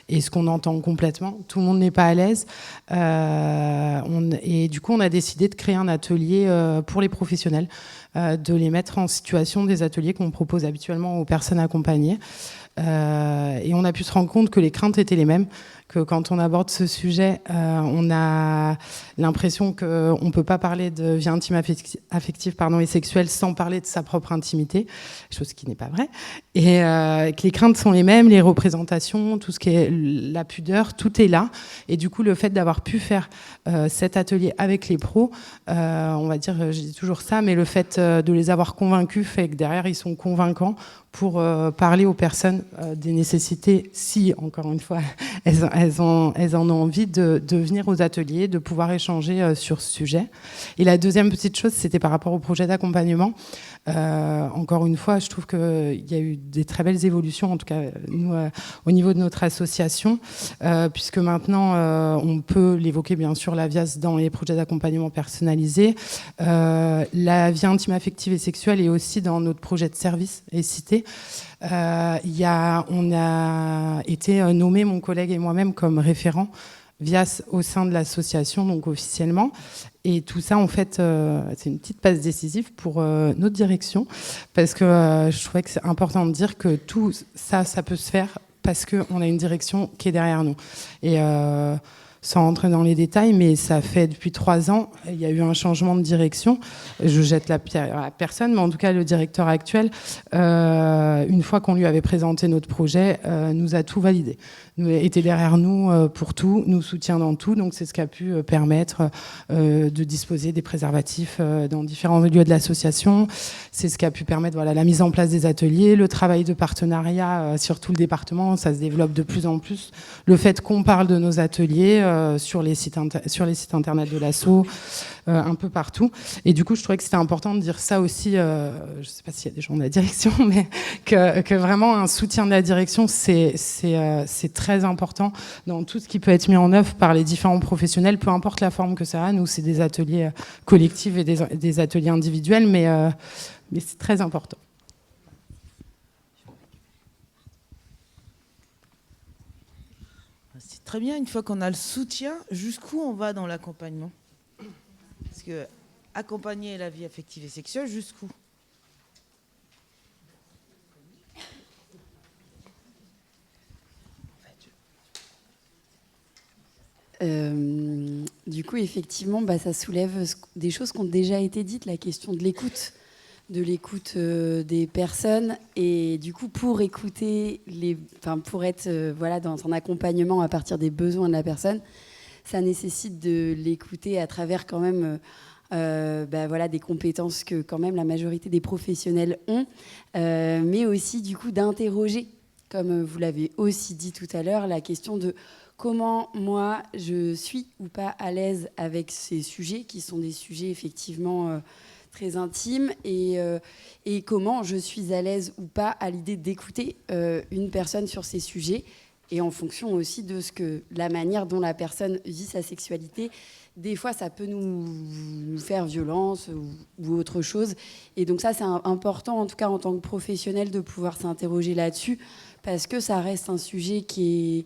Et ce qu'on entend complètement, tout le monde n'est pas à l'aise. Et du coup, on a décidé de créer un atelier pour les professionnels, de les mettre en situation, des ateliers qu'on propose habituellement aux personnes accompagnées. Et on a pu se rendre compte que les craintes étaient les mêmes, que quand on aborde ce sujet, on a l'impression qu'on ne peut pas parler de vie intime, affective et sexuelle sans parler de sa propre intimité, chose qui n'est pas vraie, et que les craintes sont les mêmes, les représentations, tout ce qui est la pudeur, tout est là. Et du coup, le fait d'avoir pu faire cet atelier avec les pros, on va dire, je dis toujours ça, mais le fait de les avoir convaincus fait que derrière, ils sont convaincants pour parler aux personnes des nécessités, si, encore une fois, elles en ont envie de venir aux ateliers, de pouvoir échanger sur ce sujet. Et la deuxième petite chose, c'était par rapport au projet d'accompagnement. Encore une fois, je trouve qu'il y a eu des très belles évolutions, en tout cas, nous, au niveau de notre association, puisque maintenant, on peut l'évoquer, bien sûr, la VIAS dans les projets d'accompagnement personnalisés. La vie intime, affective et sexuelle est aussi dans notre projet de service et cité. On a été nommé, mon collègue et moi-même, comme référent VIAS au sein de l'association, donc officiellement. Et tout ça, en fait, c'est une petite passe décisive pour notre direction, parce que je trouvais que c'est important de dire que tout ça, ça peut se faire parce qu'on a une direction qui est derrière nous. Et sans rentrer dans les détails, mais ça fait depuis 3 ans, il y a eu un changement de direction. Je jette la pierre à personne, mais en tout cas, le directeur actuel, une fois qu'on lui avait présenté notre projet, nous a tout validé. Était derrière nous pour tout, nous soutient dans tout, donc c'est ce qui a pu permettre de disposer des préservatifs dans différents lieux de l'association. C'est ce qui a pu permettre la mise en place des ateliers, le travail de partenariat sur tout le département, ça se développe de plus en plus. Le fait qu'on parle de nos ateliers sur les sites internet de l'asso, un peu partout. Et du coup, je trouvais que c'était important de dire ça aussi, je ne sais pas s'il y a des gens de la direction, mais que vraiment un soutien de la direction, c'est très important dans tout ce qui peut être mis en œuvre par les différents professionnels, peu importe la forme que ça a. Nous, c'est des ateliers collectifs et des ateliers individuels, mais c'est très important. C'est très bien, une fois qu'on a le soutien, jusqu'où on va dans l'accompagnement? Parce que accompagner la vie affective et sexuelle, jusqu'où? Du coup, effectivement, ça soulève des choses qui ont déjà été dites, la question de l'écoute des personnes. Et du coup, pour écouter, pour être dans un accompagnement à partir des besoins de la personne, ça nécessite de l'écouter à travers quand même des compétences que quand même la majorité des professionnels ont, mais aussi du coup d'interroger, comme vous l'avez aussi dit tout à l'heure, la question de comment moi je suis ou pas à l'aise avec ces sujets qui sont des sujets effectivement très intimes et comment je suis à l'aise ou pas à l'idée d'écouter une personne sur ces sujets, et en fonction aussi de la manière dont la personne vit sa sexualité. Des fois, ça peut nous faire violence ou autre chose. Et donc ça, c'est important, en tout cas en tant que professionnel, de pouvoir s'interroger là-dessus, parce que ça reste un sujet qui est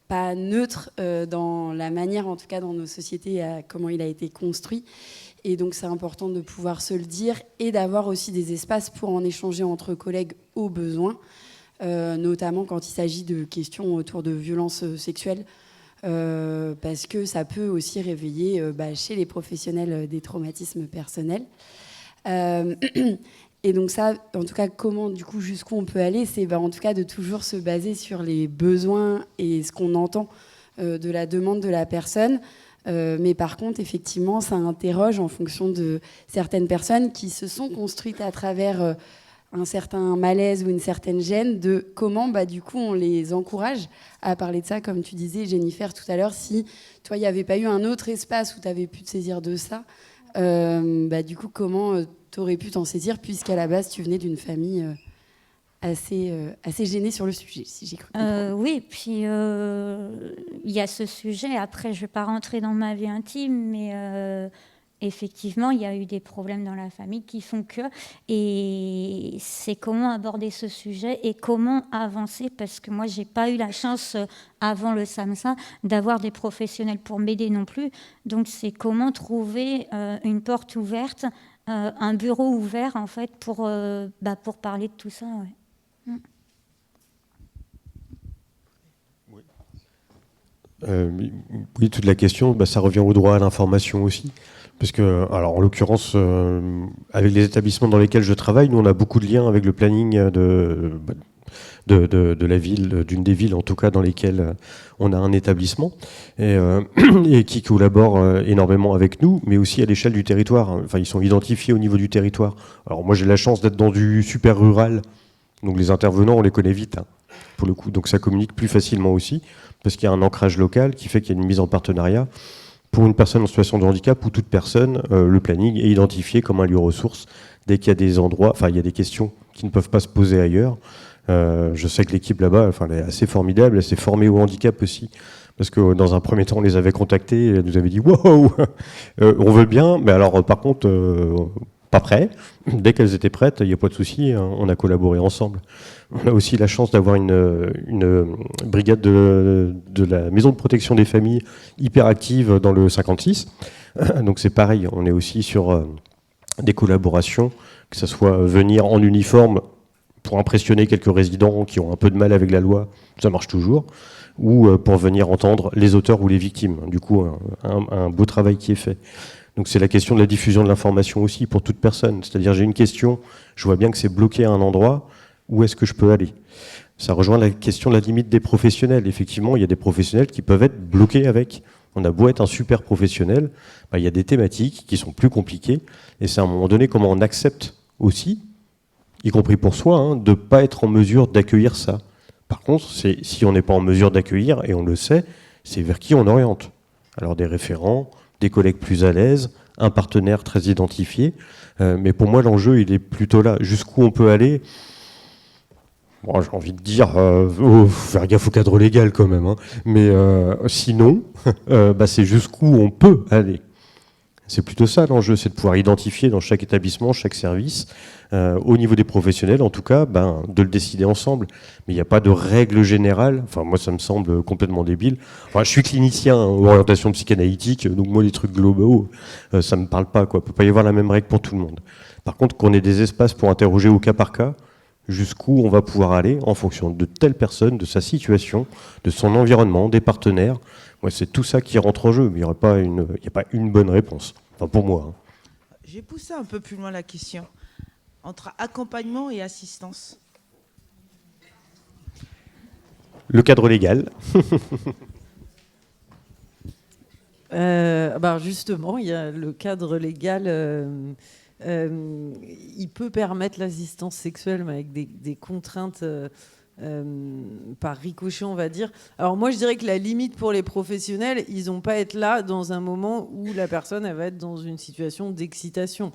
pas neutre dans la manière, en tout cas dans nos sociétés, comment il a été construit. Et donc c'est important de pouvoir se le dire et d'avoir aussi des espaces pour en échanger entre collègues au besoin, notamment quand il s'agit de questions autour de violences sexuelles, parce que ça peut aussi réveiller chez les professionnels des traumatismes personnels. Et donc ça, en tout cas, comment, du coup, jusqu'où on peut aller, c'est en tout cas de toujours se baser sur les besoins et ce qu'on entend de la demande de la personne. Mais par contre, effectivement, ça interroge en fonction de certaines personnes qui se sont construites à travers un certain malaise ou une certaine gêne, de comment, du coup, on les encourage à parler de ça, comme tu disais, Jennifer, tout à l'heure. Si toi, il n'y avait pas eu un autre espace où tu avais pu te saisir de ça, du coup, comment tu aurais pu t'en saisir, puisqu'à la base, tu venais d'une famille assez gênée sur le sujet, si j'ai cru comprendre. Oui, puis il y a ce sujet. Après, je ne vais pas rentrer dans ma vie intime, mais effectivement, il y a eu des problèmes dans la famille qui font que... Et c'est comment aborder ce sujet et comment avancer, parce que moi, je n'ai pas eu la chance, avant le SAMSA, d'avoir des professionnels pour m'aider non plus. Donc, c'est comment trouver une porte ouverte, un bureau ouvert, en fait, pour parler de tout ça, ouais. Oui, toute la question, ça revient au droit à l'information aussi. Parce que, alors en l'occurrence, avec les établissements dans lesquels je travaille, nous on a beaucoup de liens avec le planning de la ville, d'une des villes en tout cas dans lesquelles on a un établissement, et qui collabore énormément avec nous, mais aussi à l'échelle du territoire. Enfin, ils sont identifiés au niveau du territoire. Alors moi j'ai la chance d'être dans du super rural, donc les intervenants on les connaît vite, pour le coup, donc ça communique plus facilement aussi, parce qu'il y a un ancrage local qui fait qu'il y a une mise en partenariat. Pour une personne en situation de handicap ou toute personne, le planning est identifié comme un lieu ressource dès qu'il y a des endroits, il y a des questions qui ne peuvent pas se poser ailleurs. Je sais que l'équipe là-bas, elle est assez formidable, elle s'est formée au handicap aussi, parce que dans un premier temps, on les avait contactés, et elle nous avait dit « Wow, on veut bien, mais alors par contre, pas prêt ». Dès qu'elles étaient prêtes, il n'y a pas de souci, on a collaboré ensemble. On a aussi la chance d'avoir une brigade de la maison de protection des familles hyper active dans le 56. Donc c'est pareil, on est aussi sur des collaborations, que ce soit venir en uniforme pour impressionner quelques résidents qui ont un peu de mal avec la loi, ça marche toujours, ou pour venir entendre les auteurs ou les victimes. Du coup, un beau travail qui est fait. Donc c'est la question de la diffusion de l'information aussi pour toute personne. C'est-à-dire j'ai une question, je vois bien que c'est bloqué à un endroit, où est-ce que je peux aller ? Ça rejoint la question de la limite des professionnels. Effectivement, il y a des professionnels qui peuvent être bloqués avec. On a beau être un super professionnel, il y a des thématiques qui sont plus compliquées, et c'est à un moment donné comment on accepte aussi, y compris pour soi, de ne pas être en mesure d'accueillir ça. Par contre, si on n'est pas en mesure d'accueillir, et on le sait, c'est vers qui on oriente. Alors des référents, des collègues plus à l'aise, un partenaire très identifié, mais pour moi l'enjeu il est plutôt là. Jusqu'où on peut aller ? Bon, j'ai envie de dire, faire gaffe au cadre légal quand même, mais sinon, c'est jusqu'où on peut aller. C'est plutôt ça l'enjeu, c'est de pouvoir identifier dans chaque établissement, chaque service, au niveau des professionnels en tout cas, de le décider ensemble. Mais il n'y a pas de règle générale, moi ça me semble complètement débile. Je suis clinicien en orientation psychanalytique, donc moi les trucs globaux, ça ne me parle pas, quoi. Il ne peut pas y avoir la même règle pour tout le monde. Par contre, qu'on ait des espaces pour interroger au cas par cas, jusqu'où on va pouvoir aller en fonction de telle personne, de sa situation, de son environnement, des partenaires. C'est tout ça qui rentre en jeu, mais il n'y a pas une bonne réponse, pour moi. J'ai poussé un peu plus loin la question, entre accompagnement et assistance. Le cadre légal. Justement, il y a le cadre légal... il peut permettre l'assistance sexuelle, mais avec des contraintes par ricochet, on va dire. Alors moi, je dirais que la limite pour les professionnels, ils n'ont pas à être là dans un moment où la personne elle va être dans une situation d'excitation.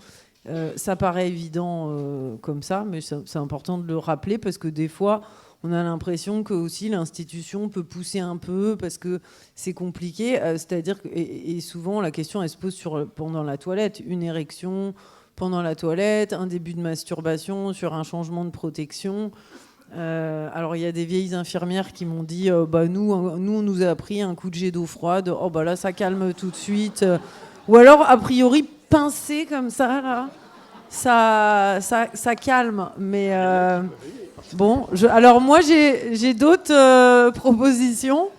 Ça paraît évident comme ça, mais c'est important de le rappeler parce que des fois, on a l'impression que aussi l'institution peut pousser un peu parce que c'est compliqué. C'est-à-dire que, et souvent, la question elle se pose pendant la toilette, une érection pendant la toilette, un début de masturbation sur un changement de protection. Alors il y a des vieilles infirmières qui m'ont dit nous on nous a appris un coup de jet d'eau froide, là ça calme tout de suite, ou alors a priori pincer comme ça là ça calme, mais alors moi j'ai d'autres propositions.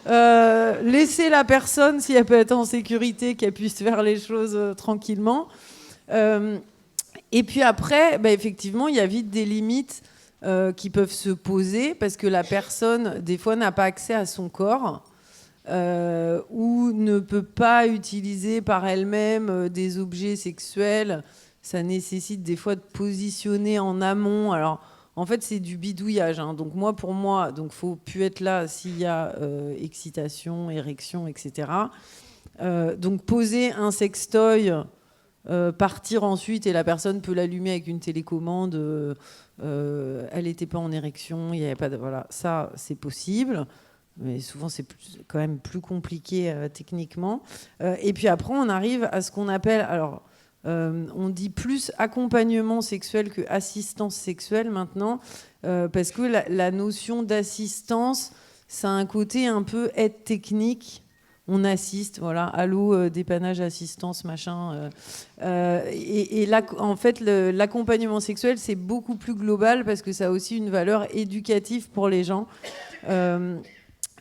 Laisser la personne, si elle peut être en sécurité, qu'elle puisse faire les choses tranquillement. Et puis après, effectivement, il y a vite des limites qui peuvent se poser parce que la personne, des fois, n'a pas accès à son corps ou ne peut pas utiliser par elle-même des objets sexuels. Ça nécessite des fois de positionner en amont. Alors, en fait, c'est du bidouillage. Hein. Donc, pour moi, il ne faut plus être là s'il y a excitation, érection, etc. Donc, poser un sextoy, partir ensuite et la personne peut l'allumer avec une télécommande. Elle n'était pas en érection, il n'y avait pas de... Voilà, ça, c'est possible. Mais souvent, c'est quand même plus compliqué techniquement. Et puis après, on arrive à ce qu'on appelle... Alors, on dit plus accompagnement sexuel que assistance sexuelle maintenant, parce que la notion d'assistance, ça a un côté un peu aide technique. On assiste, voilà, allô, dépannage, assistance, machin. Et là, en fait, l'accompagnement sexuel, c'est beaucoup plus global parce que ça a aussi une valeur éducative pour les gens.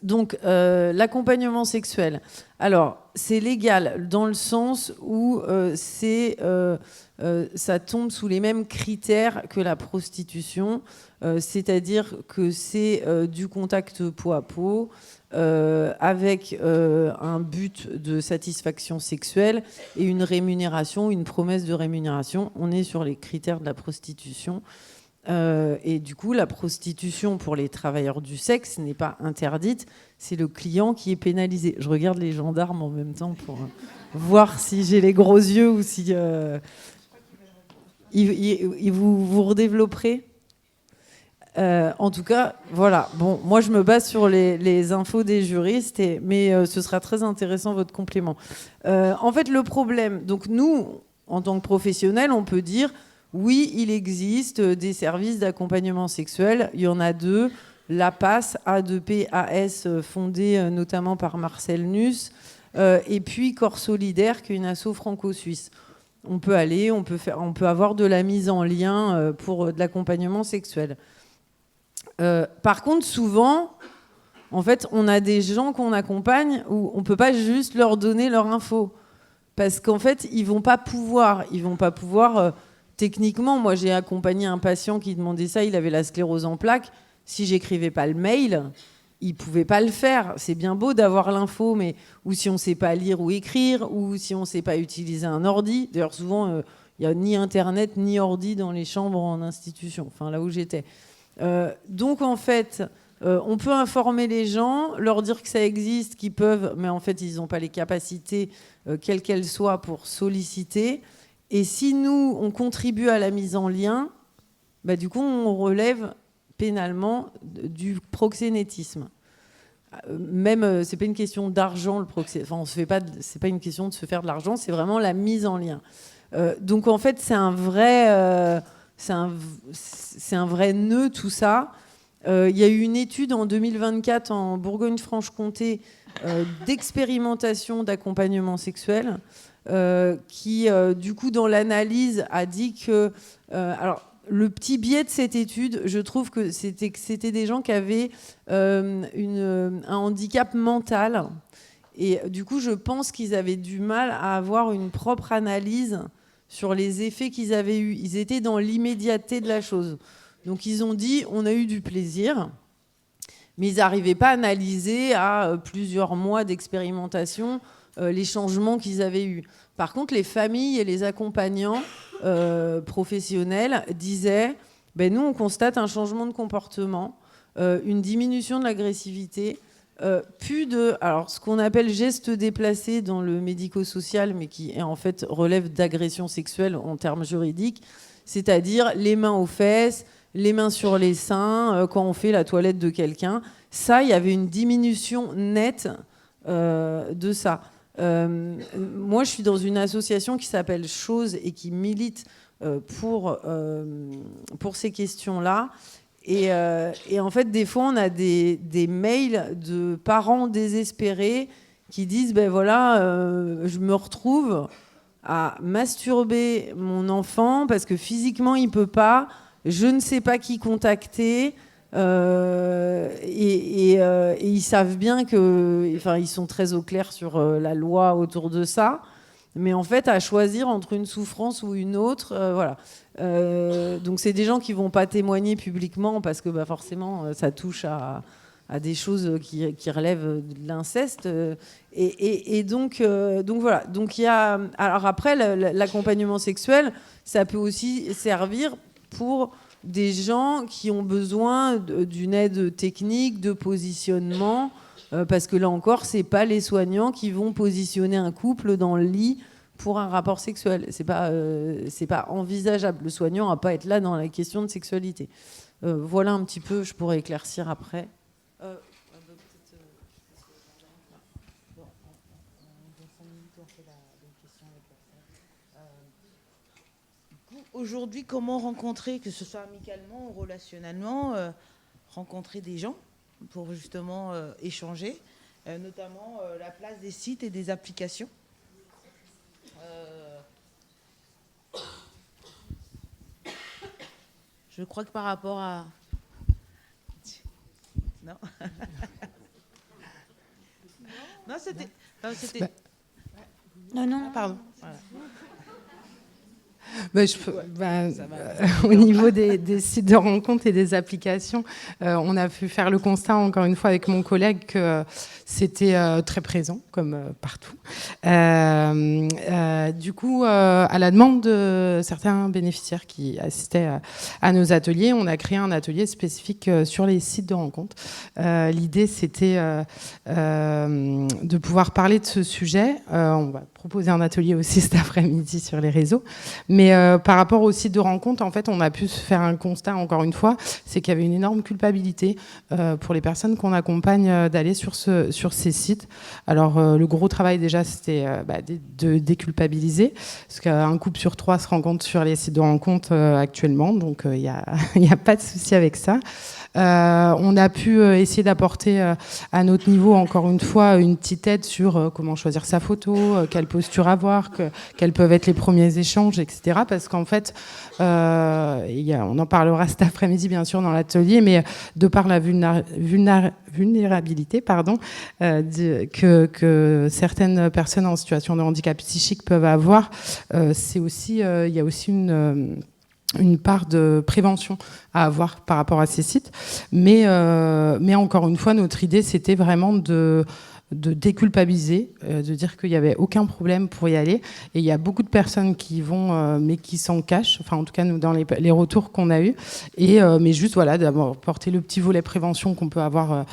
Donc, l'accompagnement sexuel. Alors, c'est légal dans le sens où ça tombe sous les mêmes critères que la prostitution, c'est-à-dire que c'est du contact peau à peau, avec un but de satisfaction sexuelle et une rémunération, une promesse de rémunération. On est sur les critères de la prostitution. Et du coup, la prostitution pour les travailleurs du sexe n'est pas interdite, c'est le client qui est pénalisé. Je regarde les gendarmes en même temps pour voir si j'ai les gros yeux ou si... vous redévelopperez. En tout cas, voilà. Bon, moi, je me base sur les infos des juristes, mais ce sera très intéressant, votre complément. En fait, le problème... Donc, nous, en tant que professionnels, on peut dire... Oui, il existe des services d'accompagnement sexuel. Il y en a 2. l'APAS, A2P-AS, fondée notamment par Marcel Nuss, et puis Corps Solidaire, qui est une asso franco-suisse. On peut aller, on peut avoir de la mise en lien pour de l'accompagnement sexuel. Par contre, souvent, en fait, on a des gens qu'on accompagne où on ne peut pas juste leur donner leur info. Parce qu'en fait, ils ne vont pas pouvoir... Techniquement, moi, j'ai accompagné un patient qui demandait ça, il avait la sclérose en plaques. Si j'écrivais pas le mail, il pouvait pas le faire. C'est bien beau d'avoir l'info, mais ou si on sait pas lire ou écrire, ou si on sait pas utiliser un ordi. D'ailleurs, souvent, il y a ni Internet, ni ordi dans les chambres en institution, enfin, là où j'étais. Donc, en fait, on peut informer les gens, leur dire que ça existe, qu'ils peuvent, mais en fait, ils n'ont pas les capacités, quelles qu'elles soient, pour solliciter. Et si nous, on contribue à la mise en lien, du coup, on relève pénalement du proxénétisme. Même, c'est pas une question d'argent, le proxénétisme. Enfin, c'est pas une question de se faire de l'argent, c'est vraiment la mise en lien. Donc, en fait, c'est un vrai nœud, tout ça. Il y a eu une étude en 2024 en Bourgogne-Franche-Comté d'expérimentation d'accompagnement sexuel. Qui, du coup, dans l'analyse, a dit que... alors, le petit biais de cette étude, je trouve que c'était des gens qui avaient un handicap mental. Et du coup, je pense qu'ils avaient du mal à avoir une propre analyse sur les effets qu'ils avaient eus. Ils étaient dans l'immédiateté de la chose. Donc, ils ont dit, on a eu du plaisir, mais ils n'arrivaient pas à analyser à plusieurs mois d'expérimentation les changements qu'ils avaient eus. Par contre, les familles et les accompagnants professionnels disaient nous, on constate un changement de comportement, une diminution de l'agressivité, alors ce qu'on appelle gestes déplacés dans le médico-social, mais qui en fait relève d'agression sexuelle en termes juridiques, c'est-à-dire les mains aux fesses, les mains sur les seins, quand on fait la toilette de quelqu'un. Ça, il y avait une diminution nette de ça. Moi, je suis dans une association qui s'appelle Chose et qui milite pour ces questions-là. Et en fait, des fois, on a des mails de parents désespérés qui disent je me retrouve à masturber mon enfant parce que physiquement, il ne peut pas, je ne sais pas qui contacter. Et ils savent bien que, ils sont très au clair sur la loi autour de ça, mais en fait à choisir entre une souffrance ou une autre, voilà. Donc c'est des gens qui vont pas témoigner publiquement parce que forcément ça touche à des choses qui relèvent de l'inceste, et donc voilà. Donc il y a, alors après l'accompagnement sexuel, ça peut aussi servir pour des gens qui ont besoin d'une aide technique, de positionnement, parce que là encore, c'est pas les soignants qui vont positionner un couple dans le lit pour un rapport sexuel. C'est pas envisageable. Le soignant n'a pas à être là dans la question de sexualité. Voilà un petit peu, je pourrais éclaircir après. Aujourd'hui, comment rencontrer, que ce soit amicalement ou relationnellement, rencontrer des gens pour justement échanger, notamment la place des sites et des applications. Je crois que par rapport à... Non. Non, c'était... Non. Pardon. Voilà. Au niveau des sites de rencontres et des applications, on a pu faire le constat, encore une fois, avec mon collègue, que c'était très présent, comme partout. Du coup, à la demande de certains bénéficiaires qui assistaient à nos ateliers, on a créé un atelier spécifique sur les sites de rencontres. L'idée, c'était de pouvoir parler de ce sujet. On va proposer un atelier aussi cet après-midi sur les réseaux. Mais par rapport aux sites de rencontres, en fait, on a pu se faire un constat, encore une fois, c'est qu'il y avait une énorme culpabilité pour les personnes qu'on accompagne d'aller sur ces sites. Alors, le gros travail, déjà, c'était de déculpabiliser, parce qu'un couple sur 3 se rencontre sur les sites de rencontres actuellement, donc il n'y a pas de souci avec ça. On a pu essayer d'apporter à notre niveau, encore une fois, une petite aide sur comment choisir sa photo, quelle posture avoir, quels peuvent être les premiers échanges, etc. Parce qu'en fait, on en parlera cet après-midi, bien sûr, dans l'atelier, mais de par la vulnérabilité que certaines personnes en situation de handicap psychique peuvent avoir, c'est aussi, il y a aussi une part de prévention à avoir par rapport à ces sites. Mais encore une fois, notre idée, c'était vraiment de déculpabiliser, de dire qu'il n'y avait aucun problème pour y aller. Et il y a beaucoup de personnes qui vont, mais qui s'en cachent, enfin en tout cas nous, dans les retours qu'on a eus. Mais juste voilà, d'abord porter le petit volet prévention qu'on peut avoir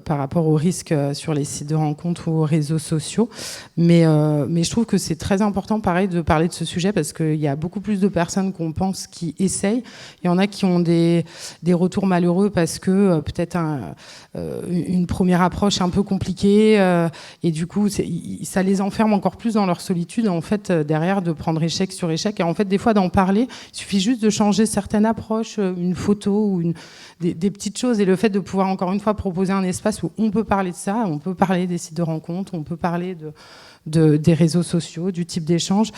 par rapport aux risques sur les sites de rencontres ou aux réseaux sociaux. Mais je trouve que c'est très important, pareil, de parler de ce sujet parce qu'il y a beaucoup plus de personnes qu'on pense qui essayent. Il y en a qui ont des retours malheureux parce que peut-être une première approche un peu compliquée et du coup ça les enferme encore plus dans leur solitude en fait derrière, de prendre échec sur échec. Et en fait des fois d'en parler, il suffit juste de changer certaines approches, une photo ou des petites choses, et le fait de pouvoir encore une fois proposer un espace où on peut parler de ça, on peut parler des sites de rencontres, on peut parler des réseaux sociaux, du type d'échange,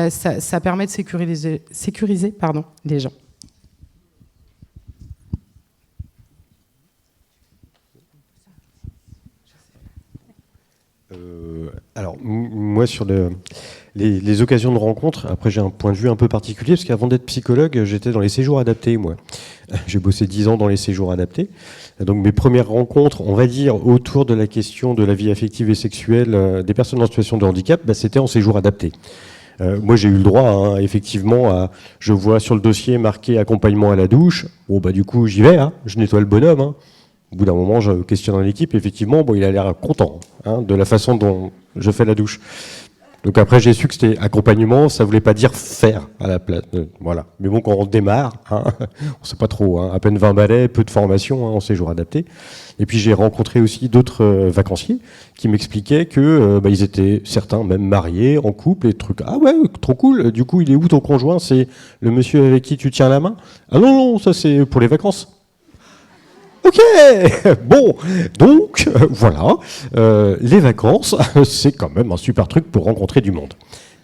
ça permet de sécuriser les gens. Alors, moi, sur les occasions de rencontre, après, j'ai un point de vue un peu particulier, parce qu'avant d'être psychologue, j'étais dans les séjours adaptés, moi. J'ai bossé 10 ans dans les séjours adaptés. Donc, mes premières rencontres, on va dire, autour de la question de la vie affective et sexuelle des personnes en situation de handicap, c'était en séjour adapté. Moi, j'ai eu le droit, effectivement, je vois sur le dossier marqué accompagnement à la douche. Bon, du coup, j'y vais, je nettoie le bonhomme, Au bout d'un moment, je questionne l'équipe. Effectivement, il a l'air content de la façon dont je fais la douche. Donc après, j'ai su que c'était accompagnement, ça voulait pas dire faire à la place. Voilà. Mais bon, quand on démarre, on sait pas trop. À peine 20 balais, peu de formation en séjour adapté. Et puis j'ai rencontré aussi d'autres vacanciers qui m'expliquaient que ils étaient certains même mariés, en couple, et trucs. Ah ouais, trop cool. Du coup, il est où ton conjoint? C'est le monsieur avec qui tu tiens la main? Ah non, ça c'est pour les vacances. Ok, bon, donc voilà, les vacances, c'est quand même un super truc pour rencontrer du monde.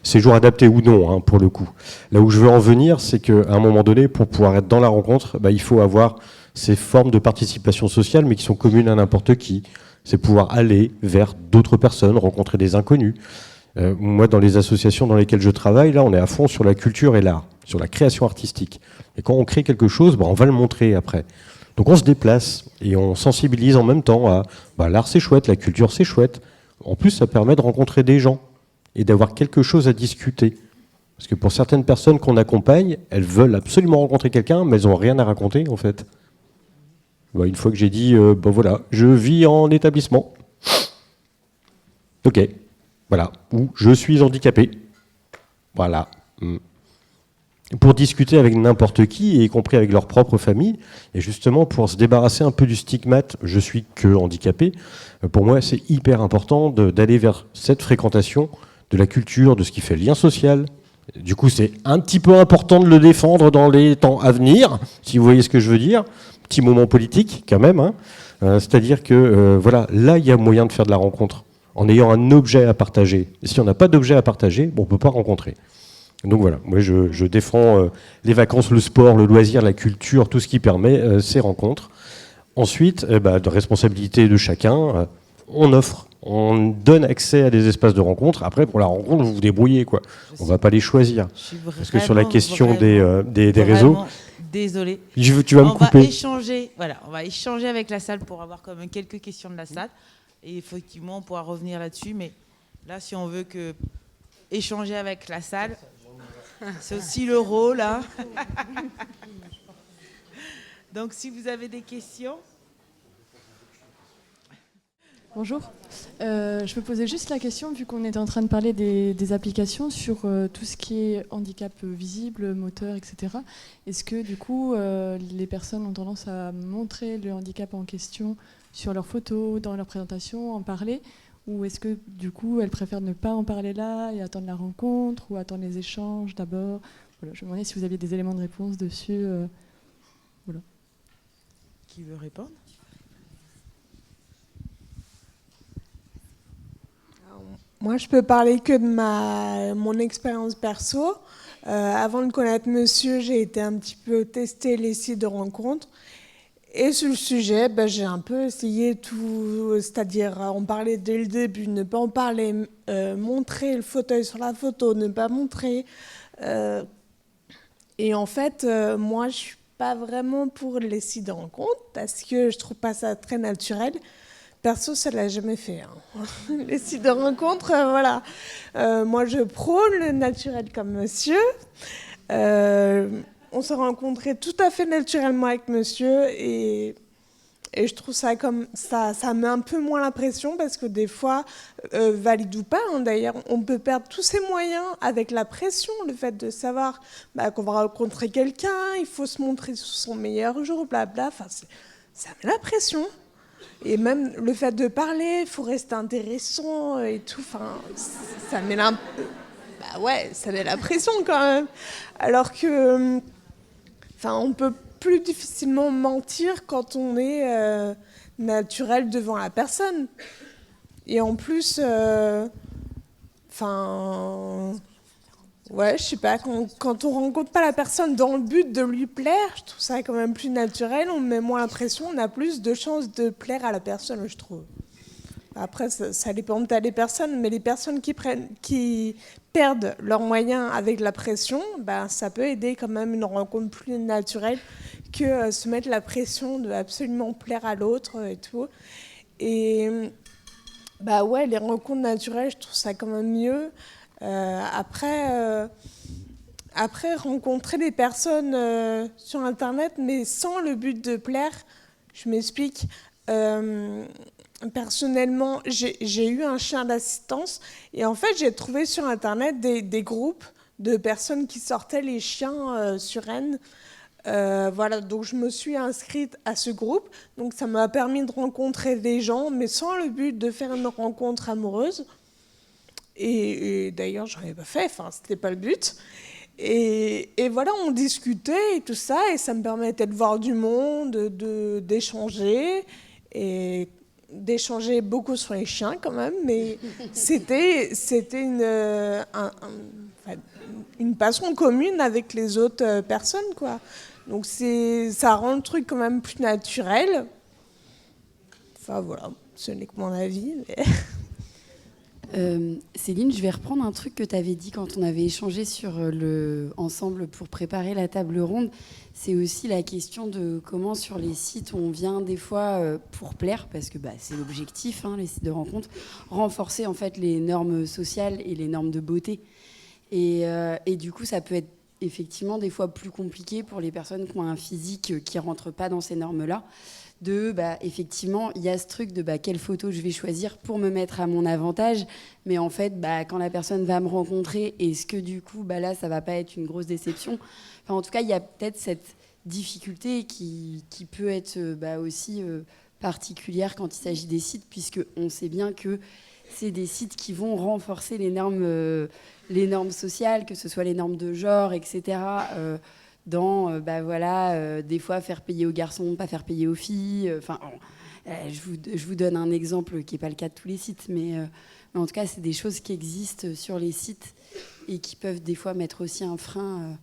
Séjour adapté ou non, pour le coup. Là où je veux en venir, c'est qu'à un moment donné, pour pouvoir être dans la rencontre, il faut avoir ces formes de participation sociale, mais qui sont communes à n'importe qui. C'est pouvoir aller vers d'autres personnes, rencontrer des inconnus. Moi, dans les associations dans lesquelles je travaille, là, on est à fond sur la culture et l'art, sur la création artistique. Et quand on crée quelque chose, on va le montrer après. Donc on se déplace et on sensibilise en même temps à l'art c'est chouette, la culture c'est chouette. En plus, ça permet de rencontrer des gens et d'avoir quelque chose à discuter. Parce que pour certaines personnes qu'on accompagne, elles veulent absolument rencontrer quelqu'un, mais elles n'ont rien à raconter en fait. Une fois que j'ai dit, voilà, je vis en établissement. Ok, voilà, ou je suis handicapé. Voilà. Pour discuter avec n'importe qui, y compris avec leur propre famille, et justement pour se débarrasser un peu du stigmate « je suis que handicapé », pour moi c'est hyper important d'aller vers cette fréquentation de la culture, de ce qui fait le lien social. Du coup c'est un petit peu important de le défendre dans les temps à venir, si vous voyez ce que je veux dire. Petit moment politique quand même, hein. C'est-à-dire que voilà, là il y a moyen de faire de la rencontre, en ayant un objet à partager. Et si on n'a pas d'objet à partager, on ne peut pas rencontrer. Donc voilà, moi je défends les vacances, le sport, le loisir, la culture, tout ce qui permet ces rencontres. Ensuite, de responsabilité de chacun, on offre, on donne accès à des espaces de rencontre. Après, pour la rencontre, vous vous débrouillez, quoi. On ne va pas les choisir. Parce que sur la question des réseaux... Désolée. Tu vas me couper. On va échanger avec la salle pour avoir quand même quelques questions de la salle. Et effectivement, on pourra revenir là-dessus. Mais là, si on veut échanger avec la salle... C'est aussi le rôle. Hein. Donc, si vous avez des questions. Bonjour. Je me posais juste la question, vu qu'on était en train de parler des applications sur tout ce qui est handicap visible, moteur, etc. Est-ce que, du coup, les personnes ont tendance à montrer le handicap en question sur leurs photos, dans leur présentation, en parler ? Ou est-ce que, du coup, elles préfèrent ne pas en parler là et attendre la rencontre ou attendre les échanges d'abord ? Voilà, je me demandais si vous aviez des éléments de réponse dessus. Voilà. Qui veut répondre ? Moi, je peux parler que de mon expérience perso. Avant de connaître monsieur, j'ai été un petit peu tester les sites de rencontres. Et sur le sujet, j'ai un peu essayé tout, c'est-à-dire on parlait dès le début, ne pas en parler, montrer le fauteuil sur la photo, ne pas montrer. Et en fait, moi, je suis pas vraiment pour les sites de rencontres parce que je trouve pas ça très naturel. Perso, ça l'a jamais fait. Hein. Les sites de rencontres, voilà. Moi, je prône le naturel comme monsieur. On s'est rencontrés tout à fait naturellement avec monsieur et je trouve ça comme ça met un peu moins la pression parce que des fois, valide ou pas, hein, d'ailleurs, on peut perdre tous ses moyens avec la pression, le fait de savoir qu'on va rencontrer quelqu'un, il faut se montrer sous son meilleur jour, blabla, enfin, ça met la pression. Et même le fait de parler, il faut rester intéressant et tout, enfin, ça met ça met la pression quand même. Alors que... on peut plus difficilement mentir quand on est naturel devant la personne. Et en plus, je sais pas, quand on rencontre pas la personne dans le but de lui plaire, je trouve ça quand même plus naturel, on met moins l'impression, on a plus de chances de plaire à la personne, je trouve. Après, ça dépend peut-être des personnes, mais les personnes qui perdent leurs moyens avec la pression, ça peut aider quand même une rencontre plus naturelle que se mettre la pression de absolument plaire à l'autre et tout. Et les rencontres naturelles, je trouve ça quand même mieux. Après, rencontrer des personnes sur Internet, mais sans le but de plaire, je m'explique. Personnellement, j'ai eu un chien d'assistance et en fait, j'ai trouvé sur Internet des groupes de personnes qui sortaient les chiens sur Rennes. Donc je me suis inscrite à ce groupe. Donc ça m'a permis de rencontrer des gens, mais sans le but de faire une rencontre amoureuse. Et d'ailleurs, j'en ai pas fait, c'était pas le but. Et voilà, on discutait et tout ça, et ça me permettait de voir du monde, d'échanger, et d'échanger beaucoup sur les chiens quand même, mais c'était une passion commune avec les autres personnes, quoi. Donc ça rend le truc quand même plus naturel. Enfin voilà, ce n'est que mon avis. Mais... Céline, je vais reprendre un truc que tu avais dit quand on avait échangé ensemble pour préparer la table ronde. C'est aussi la question de comment sur les sites on vient des fois pour plaire, parce que c'est l'objectif, les sites de rencontres, renforcer en fait les normes sociales et les normes de beauté. Et du coup, ça peut être effectivement des fois plus compliqué pour les personnes qui ont un physique qui ne rentre pas dans ces normes-là. Effectivement, il y a ce truc de quelle photo je vais choisir pour me mettre à mon avantage. Mais en fait, quand la personne va me rencontrer, est-ce que du coup, là, ça va pas être une grosse déception ? En tout cas, il y a peut-être cette difficulté qui peut être aussi particulière quand il s'agit des sites, puisqu'on sait bien que c'est des sites qui vont renforcer les normes sociales, que ce soit les normes de genre, etc., des fois faire payer aux garçons, pas faire payer aux filles. Je vous donne un exemple qui n'est pas le cas de tous les sites, mais en tout cas, c'est des choses qui existent sur les sites et qui peuvent des fois mettre aussi un frein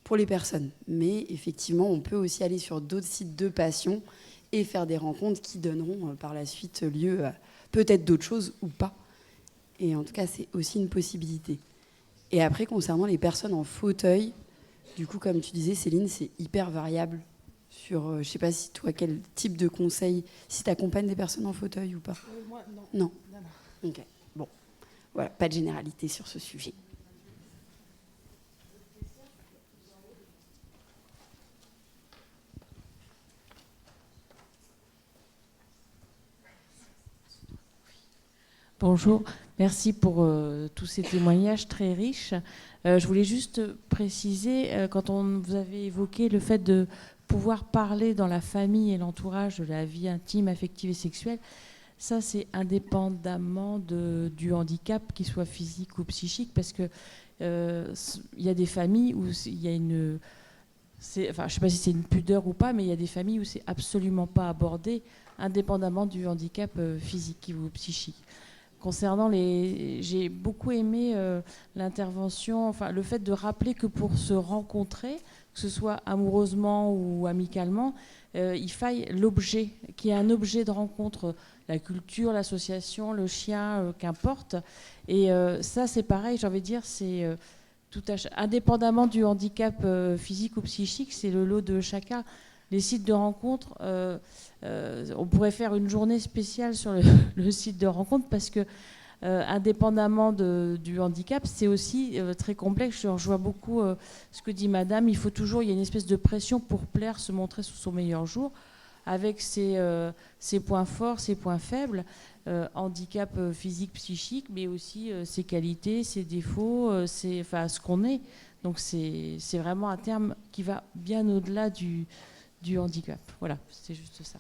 pour les personnes. Mais effectivement, on peut aussi aller sur d'autres sites de passion et faire des rencontres qui donneront par la suite lieu à peut-être d'autres choses ou pas. Et en tout cas, c'est aussi une possibilité. Et après, concernant les personnes en fauteuil, du coup, comme tu disais, Céline, c'est hyper variable sur, je ne sais pas si toi, quel type de conseil, si tu accompagnes des personnes en fauteuil ou pas. Moi, non. Non. Ok, bon. Voilà, pas de généralité sur ce sujet. Bonjour, merci pour tous ces témoignages très riches. Je voulais juste préciser, quand vous avez évoqué le fait de pouvoir parler dans la famille et l'entourage de la vie intime, affective et sexuelle, ça c'est indépendamment du handicap, qu'il soit physique ou psychique, parce que il y a des familles où il y a une... je ne sais pas si c'est une pudeur ou pas, mais il y a des familles où c'est absolument pas abordé, indépendamment du handicap physique ou psychique. Concernant j'ai beaucoup aimé l'intervention, le fait de rappeler que pour se rencontrer, que ce soit amoureusement ou amicalement, il faille l'objet, qu'il y ait un objet de rencontre, la culture, l'association, le chien, qu'importe. Et ça, c'est pareil, j'ai envie de dire, c'est indépendamment du handicap physique ou psychique, c'est le lot de chacun. Les sites de rencontres, on pourrait faire une journée spéciale sur le site de rencontre parce que, indépendamment du handicap, c'est aussi très complexe. Je rejoins beaucoup ce que dit Madame. Il y a une espèce de pression pour plaire, se montrer sous son meilleur jour, avec ses points forts, ses points faibles, handicap physique, psychique, mais aussi ses qualités, ses défauts, ce qu'on est. Donc c'est vraiment un terme qui va bien au-delà du handicap. Voilà, c'est juste ça.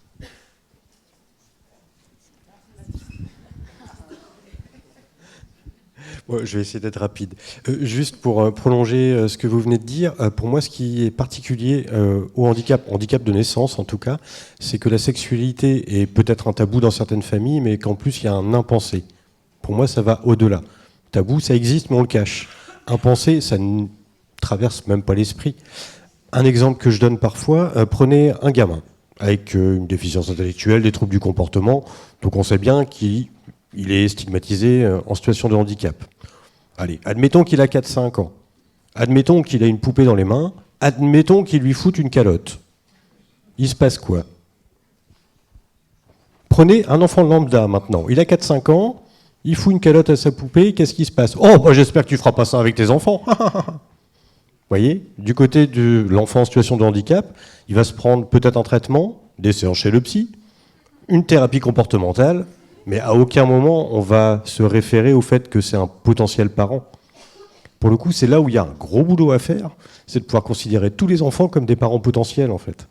Bon, je vais essayer d'être rapide. Juste pour prolonger ce que vous venez de dire, pour moi, ce qui est particulier au handicap de naissance en tout cas, c'est que la sexualité est peut-être un tabou dans certaines familles, mais qu'en plus, il y a un impensé. Pour moi, ça va au-delà. Tabou, ça existe, mais on le cache. Impensé, ça ne traverse même pas l'esprit. Un exemple que je donne parfois, prenez un gamin avec une déficience intellectuelle, des troubles du comportement, donc on sait bien qu'il est stigmatisé en situation de handicap. Allez, admettons qu'il a 4-5 ans, admettons qu'il a une poupée dans les mains, admettons qu'il lui foute une calotte. Il se passe quoi? Prenez un enfant lambda maintenant, il a 4-5 ans, il fout une calotte à sa poupée, qu'est-ce qui se passe? Oh, j'espère que tu feras pas ça avec tes enfants. Vous voyez, du côté de l'enfant en situation de handicap, il va se prendre peut-être un traitement, des séances chez le psy, une thérapie comportementale, mais à aucun moment on va se référer au fait que c'est un potentiel parent. Pour le coup, c'est là où il y a un gros boulot à faire, c'est de pouvoir considérer tous les enfants comme des parents potentiels en fait.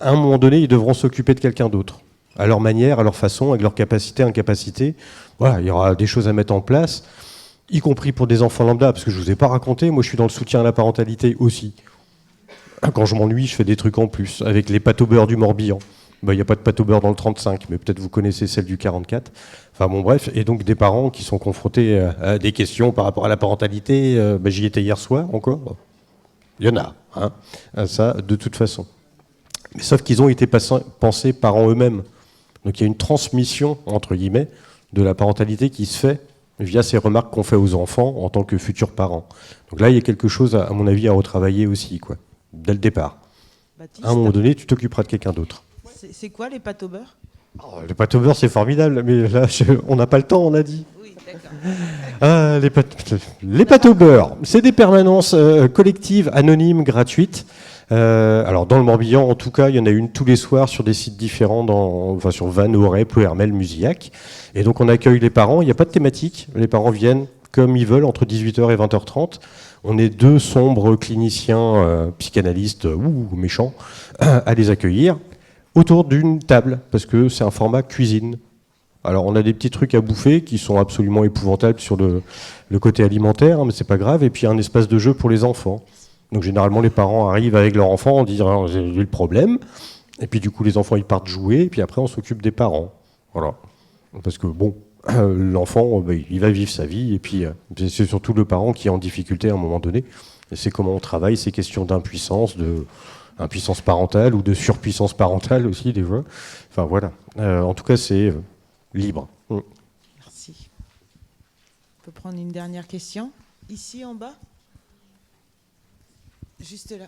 À un moment donné, ils devront s'occuper de quelqu'un d'autre, à leur manière, à leur façon, avec leur capacité, incapacité. Voilà, il y aura des choses à mettre en place, y compris pour des enfants lambda, parce que je ne vous ai pas raconté, moi je suis dans le soutien à la parentalité aussi. Quand je m'ennuie, je fais des trucs en plus, avec les pâtes au beurre du Morbihan. Il n'y a pas de pâte au beurre dans le 35, mais peut-être vous connaissez celle du 44. Enfin bon, bref, et donc des parents qui sont confrontés à des questions par rapport à la parentalité. J'y étais hier soir encore. Il y en a, hein, ça, de toute façon. Mais sauf qu'ils ont été pensés parents eux-mêmes. Donc il y a une transmission, entre guillemets, de la parentalité qui se fait via ces remarques qu'on fait aux enfants en tant que futurs parents. Donc là, il y a quelque chose, à mon avis, à retravailler aussi, quoi, dès le départ. Baptiste, À un moment donné, tu t'occuperas de quelqu'un d'autre. c'est quoi les pâtes au beurre? Oh, les pâtes au beurre, c'est formidable, mais là, on n'a pas le temps, on a dit. Oui, d'accord. Ah, les pâtes au beurre, c'est des permanences collectives, anonymes, gratuites. Alors dans le Morbihan, en tout cas, il y en a une tous les soirs sur des sites différents, sur Vannes, Auray, Ploërmel, Musillac. Et donc on accueille les parents, il n'y a pas de thématique, les parents viennent comme ils veulent entre 18h et 20h30. On est 2 sombres cliniciens, psychanalystes ou méchants, à les accueillir autour d'une table, parce que c'est un format cuisine. Alors on a des petits trucs à bouffer qui sont absolument épouvantables sur le côté alimentaire, hein, mais c'est pas grave, et puis un espace de jeu pour les enfants. Donc généralement les parents arrivent avec leur enfant en disant j'ai eu le problème, et puis du coup les enfants ils partent jouer, et puis après on s'occupe des parents. Voilà. Parce que bon, l'enfant il va vivre sa vie, et puis c'est surtout le parent qui est en difficulté à un moment donné. Et c'est comment on travaille ces questions d'impuissance, impuissance parentale ou de surpuissance parentale aussi des fois. Enfin voilà. En tout cas c'est libre. Merci. On peut prendre une dernière question. Ici en bas. Juste là.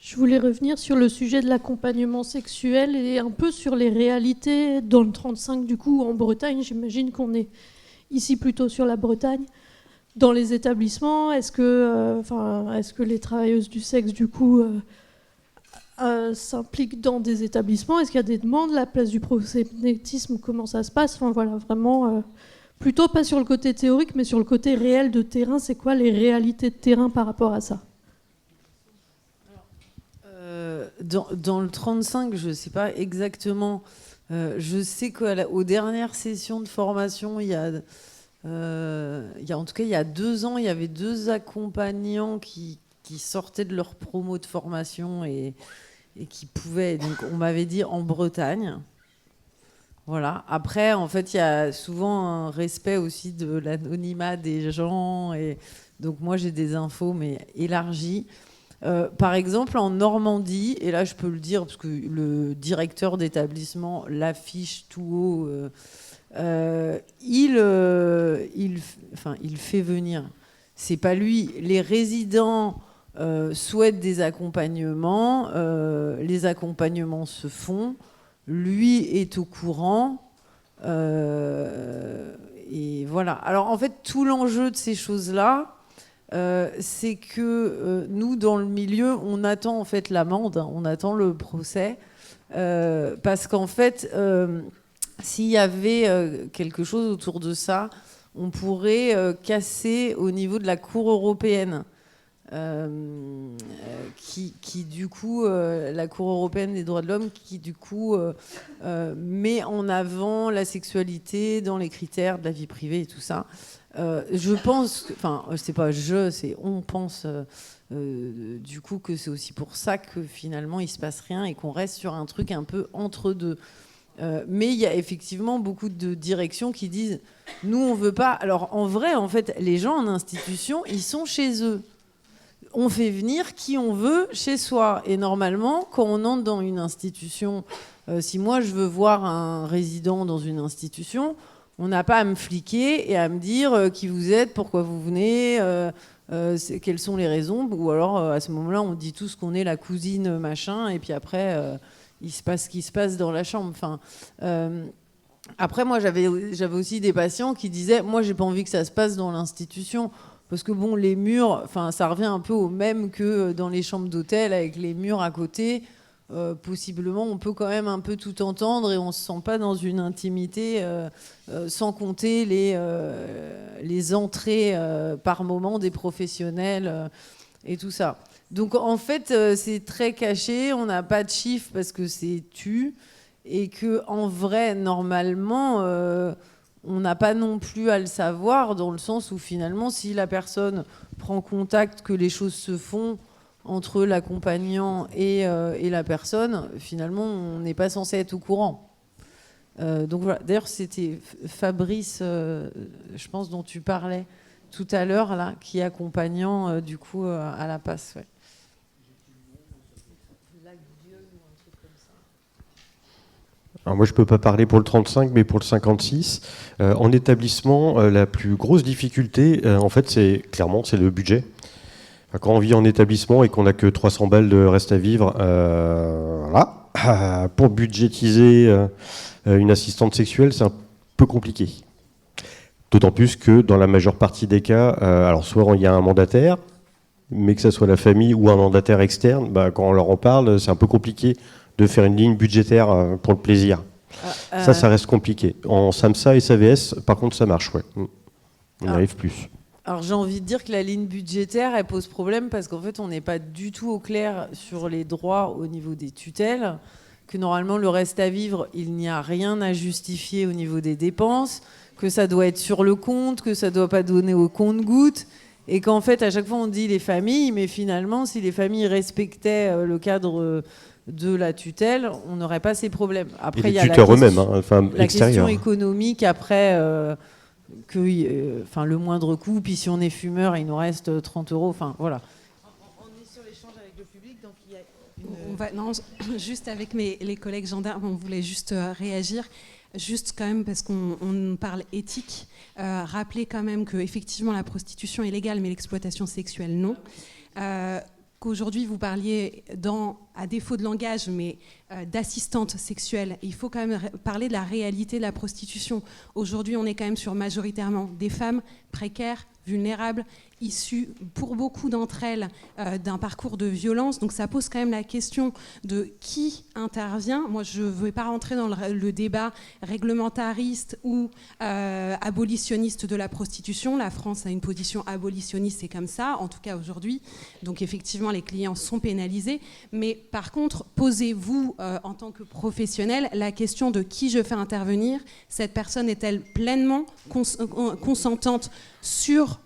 Je voulais revenir sur le sujet de l'accompagnement sexuel et un peu sur les réalités dans le 35, du coup, en Bretagne. J'imagine qu'on est ici plutôt sur la Bretagne. Dans les établissements, est-ce que les travailleuses du sexe, du coup, s'impliquent dans des établissements? Est-ce qu'il y a des demandes? La place du proxénétisme, comment ça se passe? Enfin, voilà, vraiment, plutôt pas sur le côté théorique, mais sur le côté réel de terrain. C'est quoi les réalités de terrain par rapport à ça? Dans le 35, je ne sais pas exactement. Je sais qu'aux dernières sessions de formation, il y a en tout cas il y a 2 ans, il y avait 2 accompagnants qui sortaient de leur promo de formation et qui pouvaient. Donc on m'avait dit en Bretagne. Voilà. Après, en fait, il y a souvent un respect aussi de l'anonymat des gens. Et donc moi, j'ai des infos, mais élargies. Par exemple, en Normandie, et là je peux le dire parce que le directeur d'établissement l'affiche tout haut, il fait venir. C'est pas lui. Les résidents souhaitent des accompagnements. Les accompagnements se font. Lui est au courant. Et voilà. Alors en fait, tout l'enjeu de ces choses-là, c'est que nous, dans le milieu, on attend en fait l'amende, on attend le procès, parce qu'en fait, s'il y avait quelque chose autour de ça, on pourrait casser au niveau de la Cour européenne, qui du coup, la Cour européenne des droits de l'homme, qui du coup met en avant la sexualité dans les critères de la vie privée et tout ça. Je pense, on pense du coup que c'est aussi pour ça que finalement il se passe rien et qu'on reste sur un truc un peu entre deux. Mais il y a effectivement beaucoup de directions qui disent nous on veut pas. Alors en vrai, en fait, les gens en institution, ils sont chez eux. On fait venir qui on veut chez soi. Et normalement, quand on entre dans une institution, si moi je veux voir un résident dans une institution, on n'a pas à me fliquer et à me dire qui vous êtes, pourquoi vous venez, quelles sont les raisons. Ou alors, à ce moment-là, on dit tous qu'on est la cousine machin, et puis après, il se passe ce qui se passe dans la chambre. Enfin, après, moi, j'avais aussi des patients qui disaient, moi, j'ai pas envie que ça se passe dans l'institution. Parce que bon, les murs, ça revient un peu au même que dans les chambres d'hôtel, avec les murs à côté. Possiblement, on peut quand même un peu tout entendre et on ne se sent pas dans une intimité, sans compter les entrées par moment des professionnels et tout ça. Donc en fait, c'est très caché, on n'a pas de chiffres parce que c'est et qu'en vrai, normalement, on n'a pas non plus à le savoir, dans le sens où finalement, si la personne prend contact, que les choses se font entre l'accompagnant et la personne, finalement, on n'est pas censé être au courant. Donc voilà. D'ailleurs, c'était Fabrice, je pense, dont tu parlais tout à l'heure, là, qui est accompagnant, du coup, à la passe. Ouais. Alors moi, je ne peux pas parler pour le 35, mais pour le 56. En établissement, la plus grosse difficulté, en fait, c'est le budget. Enfin, quand on vit en établissement et qu'on n'a que 300 balles de reste à vivre, voilà, pour budgétiser une assistante sexuelle, c'est un peu compliqué. D'autant plus que dans la majeure partie des cas, alors soit il y a un mandataire, mais que ce soit la famille ou un mandataire externe, quand on leur en parle, c'est un peu compliqué de faire une ligne budgétaire pour le plaisir. Ça reste compliqué. En SAMSA et SAVS, par contre, ça marche, ouais. On y arrive plus. Alors j'ai envie de dire que la ligne budgétaire, elle pose problème parce qu'en fait, on n'est pas du tout au clair sur les droits au niveau des tutelles, que normalement, le reste à vivre, il n'y a rien à justifier au niveau des dépenses, que ça doit être sur le compte, que ça ne doit pas donner au compte-gouttes, et qu'en fait, à chaque fois, on dit les familles, mais finalement, si les familles respectaient le cadre de la tutelle, on n'aurait pas ces problèmes. Après, il y a la question économique, après, le moindre coût, puis si on est fumeur, il nous reste 30 €, enfin, voilà. On est sur l'échange avec le public, donc il y a non, juste avec les collègues gendarmes, on voulait juste réagir. Juste quand même, parce qu'on parle éthique, rappeler quand même qu'effectivement la prostitution est légale, mais l'exploitation sexuelle non. Qu'aujourd'hui vous parliez, à défaut de langage, mais d'assistante sexuelle, il faut quand même parler de la réalité de la prostitution. Aujourd'hui, on est quand même sur majoritairement des femmes précaires, vulnérables, issues pour beaucoup d'entre elles d'un parcours de violence. Donc ça pose quand même la question de qui intervient. Moi, je ne vais pas rentrer dans le débat réglementariste ou abolitionniste de la prostitution. La France a une position abolitionniste, c'est comme ça, en tout cas aujourd'hui. Donc effectivement, les clients sont pénalisés. Mais par contre, posez-vous en tant que professionnel la question de qui je fais intervenir. Cette personne est-elle pleinement consentante sur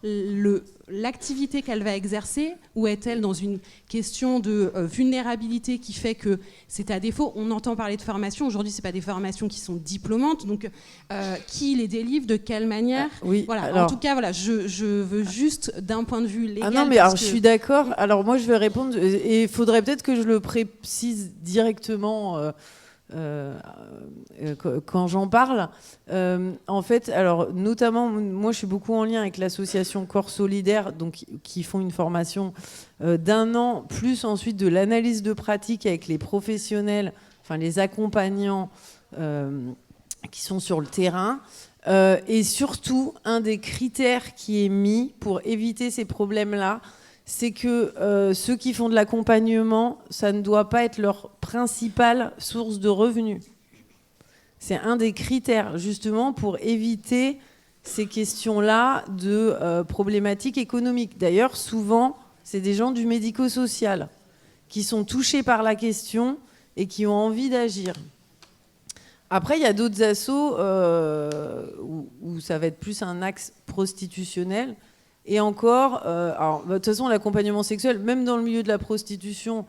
l'activité qu'elle va exercer, ou est-elle dans une question de vulnérabilité qui fait que c'est à défaut? On entend parler de formation. Aujourd'hui, ce n'est pas des formations qui sont diplômantes. Donc, qui les délivre, de quelle manière? Oui, voilà. alors, en tout cas, voilà, je veux juste, d'un point de vue légal... Ah non, mais alors, je suis d'accord. Alors, moi, je vais répondre. Et il faudrait peut-être que je le précise directement... quand j'en parle, en fait, alors notamment, moi je suis beaucoup en lien avec l'association Corps Solidaire, donc qui font une formation d'1 an, plus ensuite de l'analyse de pratique avec les professionnels, enfin les accompagnants qui sont sur le terrain. Et surtout, un des critères qui est mis pour éviter ces problèmes-là, c'est que ceux qui font de l'accompagnement, ça ne doit pas être leur principale source de revenus. C'est un des critères, justement, pour éviter ces questions-là de problématiques économiques. D'ailleurs, souvent, c'est des gens du médico-social qui sont touchés par la question et qui ont envie d'agir. Après, il y a d'autres assos où ça va être plus un axe prostitutionnel. Et encore, alors, de toute façon, l'accompagnement sexuel, même dans le milieu de la prostitution,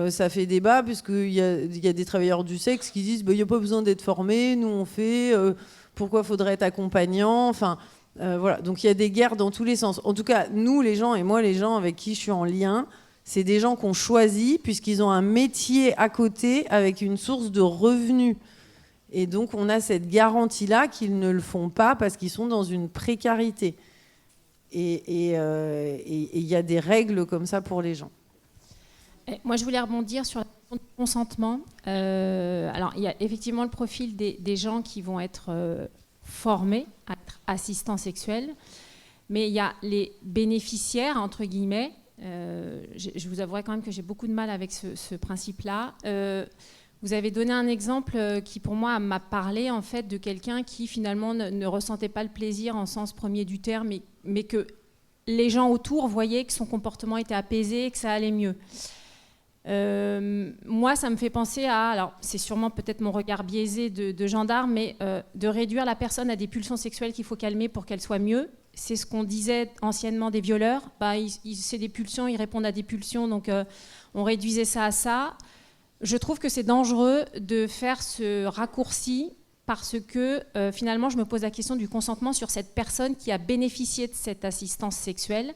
ça fait débat, puisqu'il y a des travailleurs du sexe qui disent il n'y a pas besoin d'être formé, nous on fait, pourquoi faudrait être accompagnant? Enfin, voilà. Donc il y a des guerres dans tous les sens. En tout cas, nous, les gens, et moi, les gens avec qui je suis en lien, c'est des gens qu'on choisit, puisqu'ils ont un métier à côté avec une source de revenus. Et donc, on a cette garantie-là qu'ils ne le font pas parce qu'ils sont dans une précarité. Et il y a des règles comme ça pour les gens. Moi, je voulais rebondir sur la question du consentement. Alors, il y a effectivement le profil des gens qui vont être formés à être assistants sexuels, mais il y a les bénéficiaires, entre guillemets. Je vous avouerai quand même que j'ai beaucoup de mal avec ce principe-là. Vous avez donné un exemple qui, pour moi, m'a parlé en fait de quelqu'un qui, finalement, ne ressentait pas le plaisir en sens premier du terme, mais que les gens autour voyaient que son comportement était apaisé, que ça allait mieux. Moi, ça me fait penser à... Alors, c'est sûrement peut-être mon regard biaisé de gendarme, mais de réduire la personne à des pulsions sexuelles qu'il faut calmer pour qu'elle soit mieux. C'est ce qu'on disait anciennement des violeurs. C'est des pulsions, ils répondent à des pulsions, donc on réduisait ça à ça. Je trouve que c'est dangereux de faire ce raccourci parce que finalement, je me pose la question du consentement sur cette personne qui a bénéficié de cette assistance sexuelle.